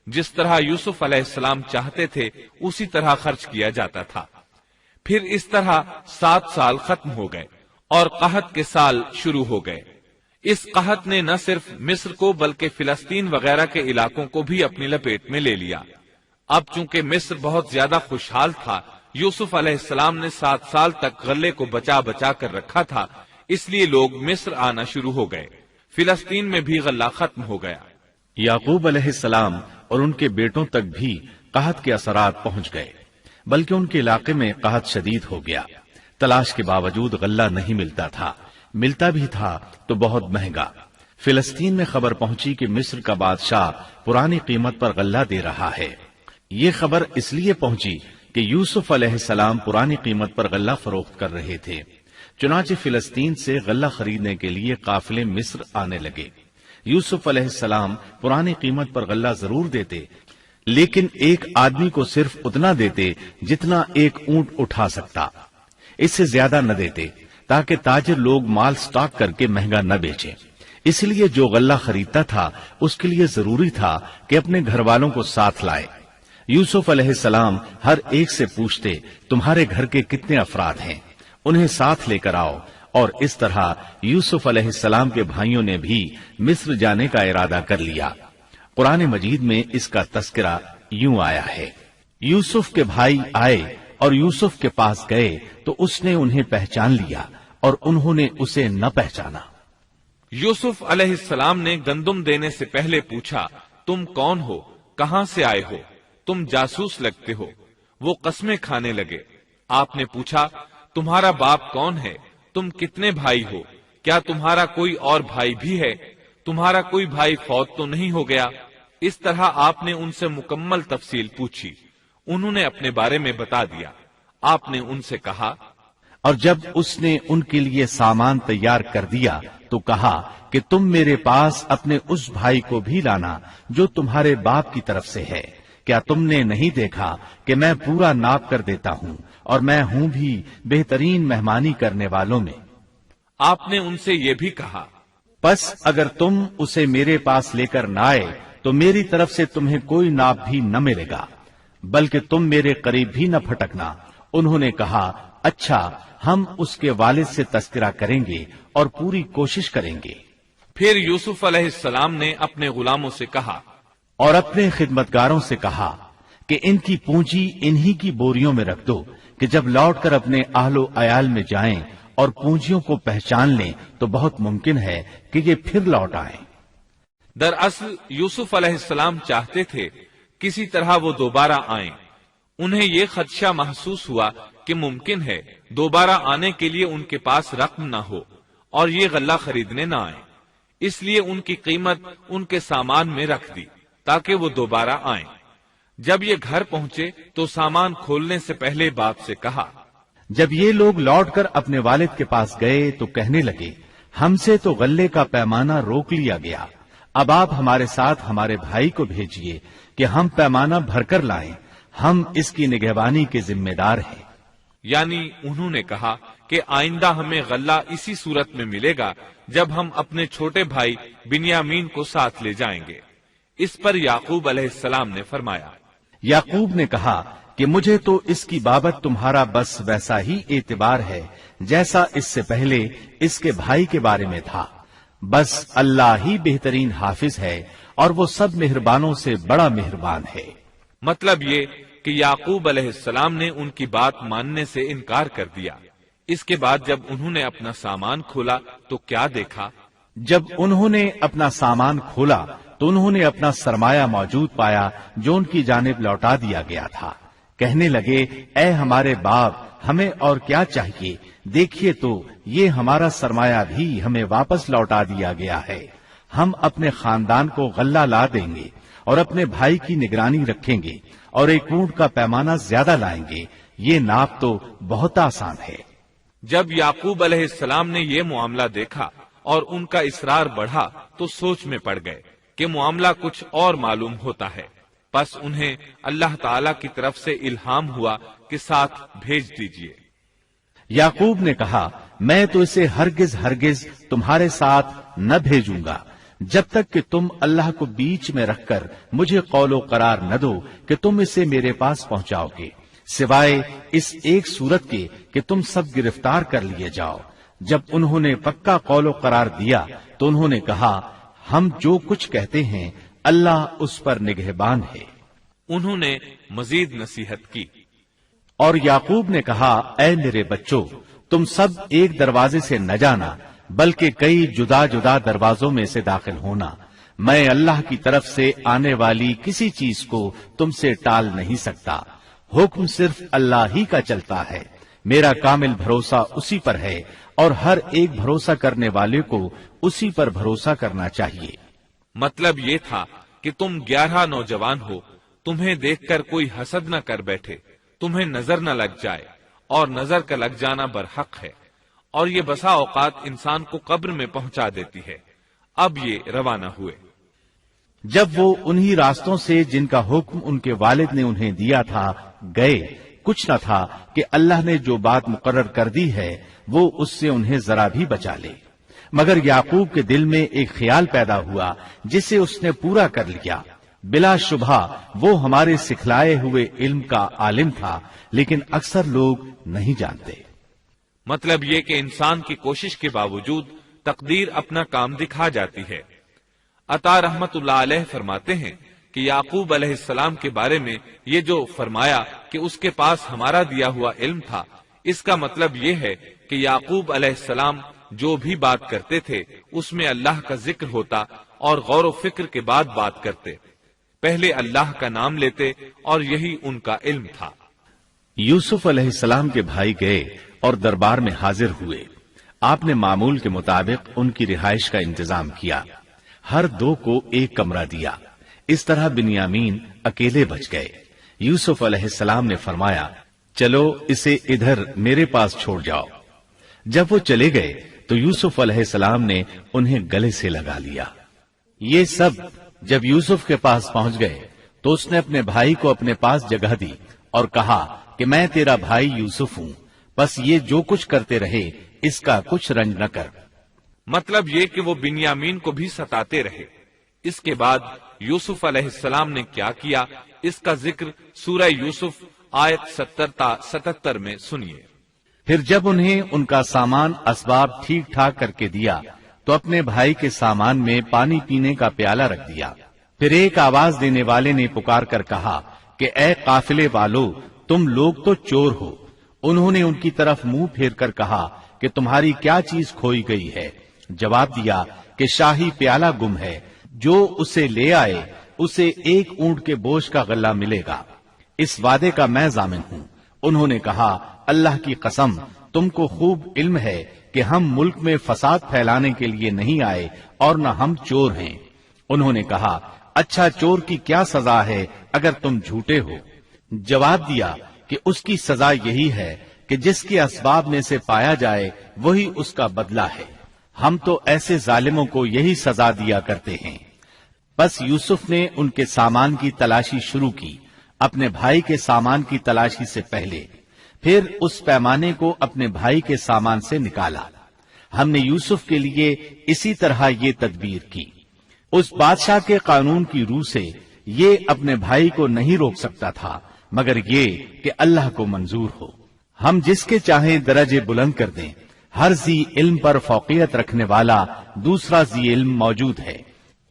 جس طرح یوسف علیہ السلام چاہتے تھے اسی طرح خرچ کیا جاتا تھا۔ پھر اس طرح 7 سال ختم ہو گئے اور قحط کے سال شروع ہو گئے۔ اس قحط نے نہ صرف مصر کو بلکہ فلسطین وغیرہ کے علاقوں کو بھی اپنی لپیٹ میں لے لیا۔ اب چونکہ مصر بہت زیادہ خوشحال تھا، یوسف علیہ السلام نے 7 سال تک غلے کو بچا بچا کر رکھا تھا، اس لیے لوگ مصر آنا شروع ہو گئے۔ فلسطین میں بھی غلہ ختم ہو گیا۔ یعقوب علیہ السلام اور ان کے بیٹوں تک بھی قحط کے اثرات پہنچ گئے، بلکہ ان کے علاقے میں قحط شدید ہو گیا۔ تلاش کے باوجود غلہ نہیں ملتا تھا، ملتا بھی تھا تو بہت مہنگا۔ فلسطین میں خبر پہنچی کہ مصر کا بادشاہ پرانی قیمت پر غلہ دے رہا ہے۔ یہ خبر اس لیے پہنچی کہ یوسف علیہ السلام پرانی قیمت پر غلہ فروخت کر رہے تھے۔ چنانچہ فلسطین سے غلہ خریدنے کے لیے قافلے مصر آنے لگے۔ یوسف علیہ السلام پرانی قیمت پر غلہ ضرور دیتے، لیکن ایک آدمی کو صرف اتنا دیتے جتنا ایک اونٹ اٹھا سکتا، اس سے زیادہ نہ دیتے، تاکہ تاجر لوگ مال سٹاک کر کے مہنگا نہ بیچیں۔ اس لیے جو غلہ خریدتا تھا اس کے لیے ضروری تھا کہ اپنے گھر والوں کو ساتھ لائے۔ یوسف علیہ السلام ہر ایک سے پوچھتے، تمہارے گھر کے کتنے افراد ہیں، انہیں ساتھ لے کر آؤ۔ اور اس طرح یوسف علیہ السلام کے بھائیوں نے بھی مصر جانے کا ارادہ کر لیا۔ قرآن مجید میں اس کا تذکرہ یوں آیا ہے، یوسف کے بھائی آئے اور یوسف کے پاس گئے تو اس نے انہیں پہچان لیا اور انہوں نے اسے نہ پہچانا۔ یوسف علیہ السلام نے گندم دینے سے پہلے پوچھا، تم کون ہو، کہاں سے آئے ہو، تم جاسوس لگتے ہو۔ وہ قسمیں کھانے لگے۔ آپ نے پوچھا، تمہارا باپ کون ہے، تم کتنے بھائی ہو، کیا تمہارا کوئی اور بھائی بھی ہے، تمہارا کوئی بھائی فوت تو نہیں ہو گیا؟ اس طرح آپ نے ان سے مکمل تفصیل پوچھی، انہوں نے اپنے بارے میں بتا دیا۔ آپ نے ان سے کہا، اور جب اس نے ان کے لیے سامان تیار کر دیا تو کہا کہ تم میرے پاس اپنے اس بھائی کو بھی لانا جو تمہارے باپ کی طرف سے ہے۔ کیا تم نے نہیں دیکھا کہ میں پورا ناپ کر دیتا ہوں اور میں ہوں بھی بہترین مہمانی کرنے والوں میں؟ آپ نے ان سے یہ بھی کہا، پس اگر تم اسے میرے پاس لے کر نہ آئے تو میری طرف سے تمہیں کوئی ناپ بھی نہ ملے گا، بلکہ تم میرے قریب بھی نہ پھٹکنا۔ انہوں نے کہا، اچھا، ہم اس کے والد سے تذکرہ کریں گے اور پوری کوشش کریں گے۔ پھر یوسف علیہ السلام نے اپنے غلاموں سے کہا اور اپنے خدمتگاروں سے کہا کہ ان کی پونجی انہی کی بوریوں میں رکھ دو کہ جب لوٹ کر اپنے اہل و عیال میں جائیں اور پونجیوں کو پہچان لیں تو بہت ممکن ہے کہ یہ پھر لوٹ آئیں۔ دراصل یوسف علیہ السلام چاہتے تھے کسی طرح وہ دوبارہ آئیں۔ انہیں یہ خدشہ محسوس ہوا کہ ممکن ہے دوبارہ آنے کے لیے ان کے پاس رقم نہ ہو اور یہ غلہ خریدنے نہ آئیں، اس لیے ان کی قیمت ان کے سامان میں رکھ دی تاکہ وہ دوبارہ آئیں۔ جب یہ گھر پہنچے تو سامان کھولنے سے پہلے باپ سے کہا، جب یہ لوگ لوٹ کر اپنے والد کے پاس گئے تو کہنے لگے، ہم سے تو غلے کا پیمانہ روک لیا گیا، اب آپ ہمارے ساتھ ہمارے بھائی کو بھیجیے کہ ہم پیمانہ بھر کر لائیں، ہم اس کی نگہبانی کے ذمہ دار ہیں۔ یعنی انہوں نے کہا کہ کہ آئندہ ہمیں غلہ اسی صورت میں ملے گا جب ہم اپنے چھوٹے بھائی بنیامین کو ساتھ لے جائیں گے۔ اس پر یعقوب علیہ السلام نے فرمایا، یعقوب نے کہا کہ مجھے تو اس کی بابت تمہارا بس ویسا ہی اعتبار ہے جیسا اس سے پہلے اس کے بھائی کے بارے میں تھا، بس اللہ ہی بہترین حافظ ہے اور وہ سب مہربانوں سے بڑا مہربان ہے۔ مطلب یہ کہ یعقوب علیہ السلام نے ان کی بات ماننے سے انکار کر دیا۔ اس کے بعد جب انہوں نے اپنا سامان کھولا تو کیا دیکھا؟ جب انہوں نے اپنا سامان کھولا تو انہوں نے اپنا سرمایہ موجود پایا جو ان کی جانب لوٹا دیا گیا تھا۔ کہنے لگے، اے ہمارے باپ، ہمیں اور کیا چاہیے؟ دیکھیے تو یہ ہمارا سرمایہ بھی ہمیں واپس لوٹا دیا گیا ہے۔ ہم اپنے خاندان کو غلہ لا دیں گے اور اپنے بھائی کی نگرانی رکھیں گے اور ایک اونٹ کا پیمانہ زیادہ لائیں گے۔ یہ ناپ تو بہت آسان ہے۔ جب یعقوب علیہ السلام نے یہ معاملہ دیکھا اور ان کا اصرار بڑھا تو سوچ میں پڑ گئے کہ معاملہ کچھ اور معلوم ہوتا ہے، پس انہیں اللہ تعالی کی طرف سے الہام ہوا کہ ساتھ بھیج دیجیے۔ یعقوب نے کہا، میں تو اسے ہرگز تمہارے ساتھ نہ بھیجوں گا جب تک کہ تم اللہ کو بیچ میں رکھ کر مجھے قول و قرار نہ دو کہ تم اسے میرے پاس پہنچاؤ گے، سوائے اس ایک صورت کے کہ تم سب گرفتار کر لیے جاؤ۔ جب انہوں نے پکا قول و قرار دیا تو انہوں نے کہا، ہم جو کچھ کہتے ہیں اللہ اس پر نگہبان ہے۔ انہوں نے مزید نصیحت کی، اور یعقوب نے کہا، اے میرے بچوں، تم سب ایک دروازے سے نہ جانا بلکہ کئی جدا جدا دروازوں میں سے داخل ہونا۔ میں اللہ کی طرف سے آنے والی کسی چیز کو تم سے ٹال نہیں سکتا، حکم صرف اللہ ہی کا چلتا ہے۔ میرا کامل بھروسہ اسی پر ہے اور ہر ایک بھروسہ کرنے والے کو اسی پر بھروسہ کرنا چاہیے۔ مطلب یہ تھا کہ تم 11 نوجوان ہو، تمہیں دیکھ کر کوئی حسد نہ کر بیٹھے، تمہیں نظر نہ لگ جائے، اور نظر کا لگ جانا برحق ہے، اور یہ بسا اوقات انسان کو قبر میں پہنچا دیتی ہے۔ اب یہ روانہ ہوئے۔ جب وہ انہی راستوں سے جن کا حکم ان کے والد نے انہیں دیا تھا گئے، کچھ نہ تھا کہ اللہ نے جو بات مقرر کر دی ہے وہ اس سے انہیں ذرا بھی بچا لے، مگر یعقوب کے دل میں ایک خیال پیدا ہوا جسے اس نے پورا کر لیا۔ بلا شبہ وہ ہمارے سکھلائے ہوئے علم کا عالم تھا، لیکن اکثر لوگ نہیں جانتے۔ مطلب یہ کہ انسان کی کوشش کے باوجود تقدیر اپنا کام دکھا جاتی ہے۔ عطا رحمت اللہ علیہ فرماتے ہیں کہ یعقوب علیہ السلام کے بارے میں یہ جو فرمایا کہ اس کے پاس ہمارا دیا ہوا علم تھا، اس کا مطلب یہ ہے کہ یعقوب علیہ السلام جو بھی بات کرتے تھے اس میں اللہ کا ذکر ہوتا اور غور و فکر کے بعد بات کرتے، پہلے اللہ کا نام لیتے، اور یہی ان کا علم تھا۔ یوسف علیہ السلام کے بھائی گئے اور دربار میں حاضر ہوئے۔ آپ نے معمول کے مطابق ان کی رہائش کا انتظام کیا، ہر دو کو ایک کمرہ دیا۔ اس طرح بنیامین اکیلے بچ گئے۔ یوسف علیہ السلام نے فرمایا، چلو اسے ادھر میرے پاس چھوڑ جاؤ۔ جب وہ چلے گئے تو یوسف علیہ السلام نے انہیں گلے سے لگا لیا۔ یہ سب جب یوسف کے پاس پہنچ گئے تو اس نے اپنے بھائی کو اپنے پاس جگہ دی اور کہا کہ میں تیرا بھائی یوسف ہوں، بس یہ جو کچھ کرتے رہے اس کا کچھ رنج نہ کر۔ مطلب یہ کہ وہ بنیامین کو بھی ستاتے رہے۔ اس کے بعد یوسف علیہ السلام نے کیا کیا، اس کا ذکر سورہ یوسف آیت 70 تا 77 میں سنیے۔ پھر جب انہیں ان کا سامان اسباب ٹھیک ٹھاک کر کے دیا تو اپنے بھائی کے سامان میں پانی پینے کا پیالہ رکھ دیا۔ پھر ایک آواز دینے والے نے پکار کر کہا کہ اے قافلے والو، تم لوگ تو چور ہو۔ انہوں نے ان کی طرف منہ پھیر کر کہا کہ تمہاری کیا چیز کھوئی گئی ہے؟ جواب دیا کہ شاہی پیالہ گم ہے، جو اسے لے آئے اسے ایک اونٹ کے بوجھ کا غلہ ملے گا۔ اس وعدے کا میں ضامن ہوں۔ انہوں نے کہا، اللہ کی قسم، تم کو خوب علم ہے کہ ہم ملک میں فساد پھیلانے کے لیے نہیں آئے اور نہ ہم چور ہیں۔ انہوں نے کہا، اچھا چور کی کیا سزا ہے اگر تم جھوٹے ہو؟ جواب دیا کہ اس کی سزا یہی ہے کہ جس کے اسباب میں سے پایا جائے وہی اس کا بدلہ ہے۔ ہم تو ایسے ظالموں کو یہی سزا دیا کرتے ہیں۔ بس یوسف نے ان کے سامان کی تلاشی شروع کی، اپنے بھائی کے سامان کی تلاشی سے پہلے۔ پھر اس پیمانے کو اپنے بھائی کے سامان سے نکالا۔ ہم نے یوسف کے لیے اسی طرح یہ تدبیر کی۔ اس بادشاہ کے قانون کی روح سے یہ اپنے بھائی کو نہیں روک سکتا تھا مگر یہ کہ اللہ کو منظور ہو۔ ہم جس کے چاہیں درجے بلند کر دیں، ہر ذی علم پر فوقیت رکھنے والا دوسرا ذی علم موجود ہے۔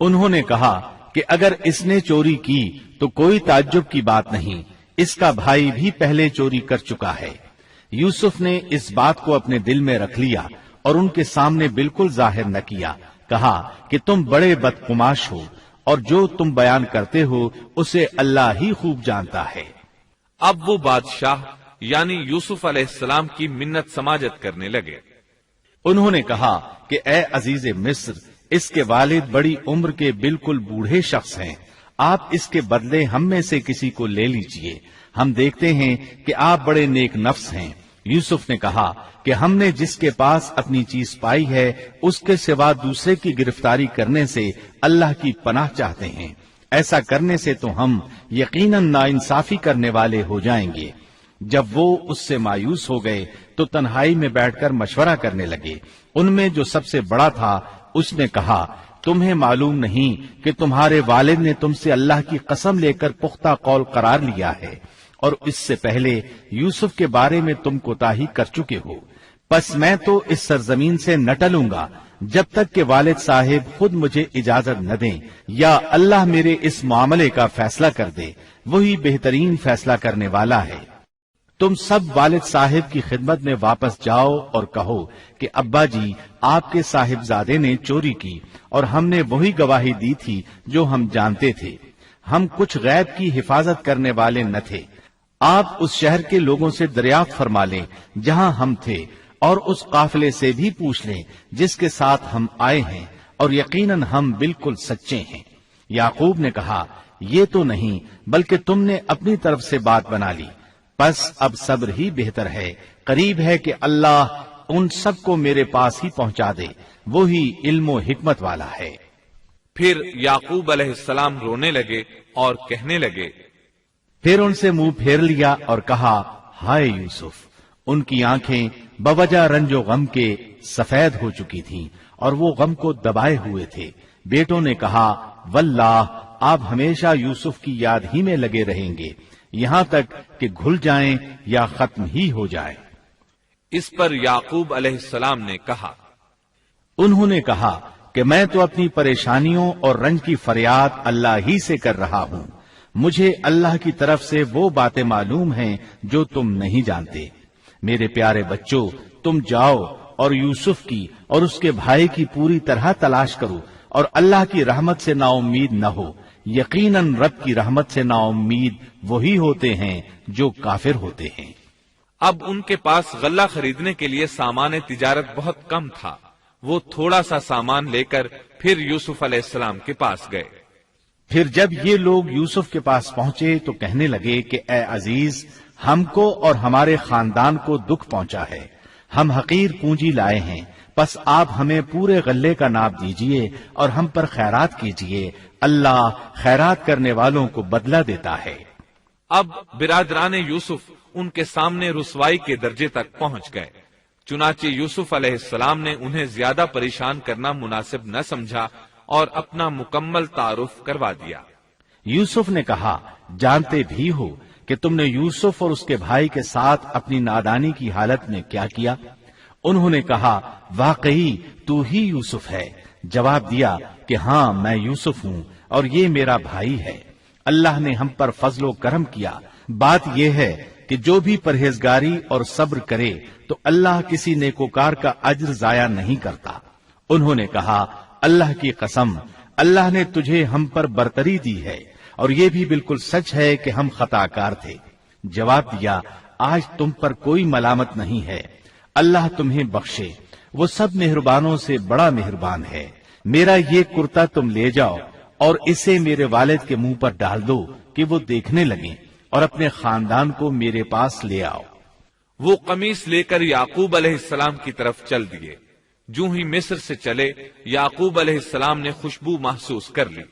انہوں نے کہا کہ اگر اس نے چوری کی تو کوئی تعجب کی بات نہیں، اس کا بھائی بھی پہلے چوری کر چکا ہے۔ یوسف نے اس بات کو اپنے دل میں رکھ لیا اور ان کے سامنے بالکل ظاہر نہ کیا، کہا کہ تم بڑے بدقماش ہو اور جو تم بیان کرتے ہو اسے اللہ ہی خوب جانتا ہے۔ اب وہ بادشاہ یعنی یوسف علیہ السلام کی منت سماجت کرنے لگے۔ انہوں نے کہا کہ اے عزیز مصر، اس کے والد بڑی عمر کے بالکل بوڑھے شخص ہیں، آپ اس کے بدلے ہم میں سے کسی کو لے لیجئے، ہم دیکھتے ہیں کہ آپ بڑے نیک نفس ہیں۔ یوسف نے کہا کہ ہم نے جس کے پاس اپنی چیز پائی ہے اس کے سوا دوسرے کی گرفتاری کرنے سے اللہ کی پناہ چاہتے ہیں، ایسا کرنے سے تو ہم یقیناً ناانصافی کرنے والے ہو جائیں گے۔ جب وہ اس سے مایوس ہو گئے تو تنہائی میں بیٹھ کر مشورہ کرنے لگے۔ ان میں جو سب سے بڑا تھا اس نے کہا، تمہیں معلوم نہیں کہ تمہارے والد نے تم سے اللہ کی قسم لے کر پختہ قول قرار لیا ہے اور اس سے پہلے یوسف کے بارے میں تم کوتاہی کر چکے ہو، پس میں تو اس سرزمین سے نہ ٹلوں گا جب تک کہ والد صاحب خود مجھے اجازت نہ دیں یا اللہ میرے اس معاملے کا فیصلہ کر دے، وہی بہترین فیصلہ کرنے والا ہے۔ تم سب والد صاحب کی خدمت میں واپس جاؤ اور کہو کہ ابا جی، آپ کے صاحبزادے نے چوری کی اور ہم نے وہی گواہی دی تھی جو ہم جانتے تھے، ہم کچھ غیب کی حفاظت کرنے والے نہ تھے۔ آپ اس شہر کے لوگوں سے دریافت فرما لیں جہاں ہم تھے اور اس قافلے سے بھی پوچھ لیں جس کے ساتھ ہم آئے ہیں، اور یقیناً ہم بالکل سچے ہیں۔ یعقوب نے کہا، یہ تو نہیں بلکہ تم نے اپنی طرف سے بات بنا لی، بس اب صبر ہی بہتر ہے، قریب ہے کہ اللہ ان سب کو میرے پاس ہی پہنچا دے، وہی علم و حکمت والا ہے۔ پھر یعقوب علیہ السلام رونے لگے اور کہنے لگے، پھر ان سے منہ پھیر لیا اور کہا، ہائے یوسف۔ ان کی آنکھیں بوجہ رنج و غم کے سفید ہو چکی تھیں اور وہ غم کو دبائے ہوئے تھے۔ بیٹوں نے کہا، واللہ آپ ہمیشہ یوسف کی یاد ہی میں لگے رہیں گے یہاں تک کہ گھل جائیں یا ختم ہی ہو جائیں۔ اس پر یعقوب علیہ السلام نے کہا، انہوں نے کہا کہ میں تو اپنی پریشانیوں اور رنج کی فریاد اللہ ہی سے کر رہا ہوں، مجھے اللہ کی طرف سے وہ باتیں معلوم ہیں جو تم نہیں جانتے۔ میرے پیارے بچوں، تم جاؤ اور یوسف کی اور اس کے بھائی کی پوری طرح تلاش کرو اور اللہ کی رحمت سے نا امید نہ ہو، یقیناً رب کی رحمت سے نا امید وہی ہوتے ہیں جو کافر ہوتے ہیں۔ اب ان کے پاس غلہ خریدنے کے لیے سامان تجارت بہت کم تھا، وہ تھوڑا سا سامان لے کر پھر یوسف علیہ السلام کے پاس گئے۔ پھر جب یہ لوگ یوسف کے پاس پہنچے تو کہنے لگے کہ اے عزیز، ہم کو اور ہمارے خاندان کو دکھ پہنچا ہے، ہم حقیر پونجی لائے ہیں، پس آپ ہمیں پورے غلے کا ناپ دیجئے اور ہم پر خیرات کیجئے، اللہ خیرات کرنے والوں کو بدلہ دیتا ہے۔ اب برادران یوسف ان کے سامنے رسوائی کے درجے تک پہنچ گئے، چنانچہ یوسف علیہ السلام نے انہیں زیادہ پریشان کرنا مناسب نہ سمجھا اور اپنا مکمل تعارف کروا دیا۔ یوسف نے کہا، جانتے بھی ہو کہ تم نے یوسف اور اس کے بھائی کے ساتھ اپنی نادانی کی حالت میں کیا کیا؟ انہوں نے کہا، واقعی تو ہی یوسف ہے۔ جواب دیا کہ ہاں میں یوسف ہوں اور یہ میرا بھائی ہے، اللہ نے ہم پر فضل و کرم کیا۔ بات یہ ہے کہ جو بھی پرہیزگاری اور صبر کرے تو اللہ کسی نیکوکار کا اجر ضائع نہیں کرتا۔ انہوں نے کہا، اللہ کی قسم، اللہ نے تجھے ہم پر برتری دی ہے اور یہ بھی بالکل سچ ہے کہ ہم خطا کار تھے۔ جواب دیا، آج تم پر کوئی ملامت نہیں ہے، اللہ تمہیں بخشے، وہ سب مہربانوں سے بڑا مہربان ہے۔ میرا یہ کرتا تم لے جاؤ اور اسے میرے والد کے منہ پر ڈال دو کہ وہ دیکھنے لگیں اور اپنے خاندان کو میرے پاس لے آؤ۔ وہ قمیص لے کر یعقوب علیہ السلام کی طرف چل دیے۔ جو ہی مصر سے چلے، یعقوب علیہ السلام نے خوشبو محسوس کر لی۔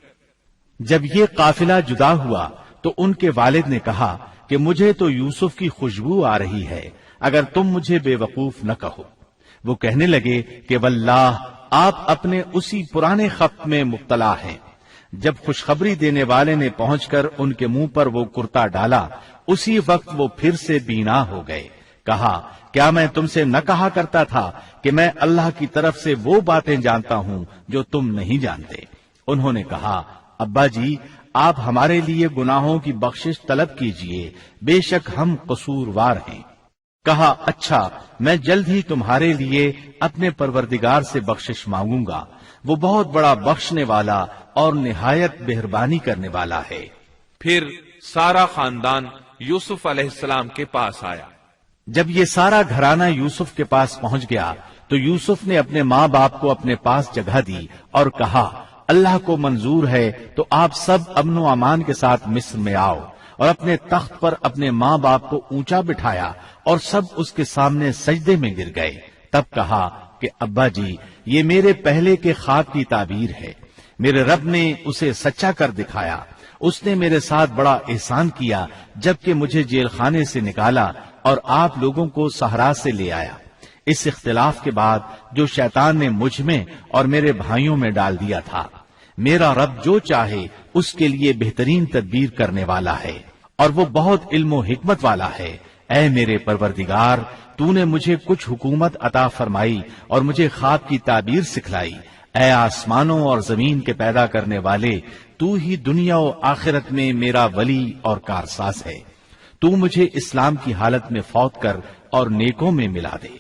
جب یہ قافلہ جدا ہوا تو ان کے والد نے کہا کہ مجھے تو یوسف کی خوشبو آ رہی ہے، اگر تم مجھے بے وقوف نہ کہو۔ وہ کہنے لگے کہ واللہ آپ اپنے اسی پرانے خط میں مبتلا ہیں۔ جب خوشخبری دینے والے نے پہنچ کر ان کے منہ پر وہ کرتا ڈالا، اسی وقت وہ پھر سے بینا ہو گئے۔ کہا کیا میں تم سے نہ کہا کرتا تھا کہ میں اللہ کی طرف سے وہ باتیں جانتا ہوں جو تم نہیں جانتے؟ انہوں نے کہا ابا جی، آپ ہمارے لیے گناہوں کی بخشش طلب کیجئے، بے شک ہم قصوروار ہیں۔ کہا اچھا، میں جلد ہی تمہارے لیے اپنے پروردگار سے بخشش مانگوں گا، وہ بہت بڑا بخشنے والا اور نہایت مہربانی کرنے والا ہے۔ پھر سارا خاندان یوسف علیہ السلام کے پاس آیا۔ جب یہ سارا گھرانہ یوسف کے پاس پہنچ گیا تو یوسف نے اپنے ماں باپ کو اپنے پاس جگہ دی اور کہا اللہ کو منظور ہے تو آپ سب امن و امان کے ساتھ مصر میں آؤ، اور اپنے تخت پر اپنے ماں باپ کو اونچا بٹھایا اور سب اس کے سامنے سجدے میں گر گئے۔ تب کہا کہ ابا جی، یہ میرے پہلے کے خواب کی تعبیر ہے، میرے رب نے اسے سچا کر دکھایا۔ اس نے میرے ساتھ بڑا احسان کیا جبکہ مجھے جیل خانے سے نکالا اور آپ لوگوں کو صحرا سے لے آیا۔ اس اختلاف کے بعد جو شیطان نے مجھ میں اور میرے بھائیوں میں ڈال دیا تھا، میرا رب جو چاہے اس کے لیے بہترین تدبیر کرنے والا ہے، اور وہ بہت علم و حکمت والا ہے۔ اے میرے پروردگار، تو نے مجھے کچھ حکومت عطا فرمائی اور مجھے خواب کی تعبیر سکھلائی۔ اے آسمانوں اور زمین کے پیدا کرنے والے، تو ہی دنیا و آخرت میں میرا ولی اور کارساز ہے۔ تو مجھے اسلام کی حالت میں فوت کر اور نیکوں میں ملا دے۔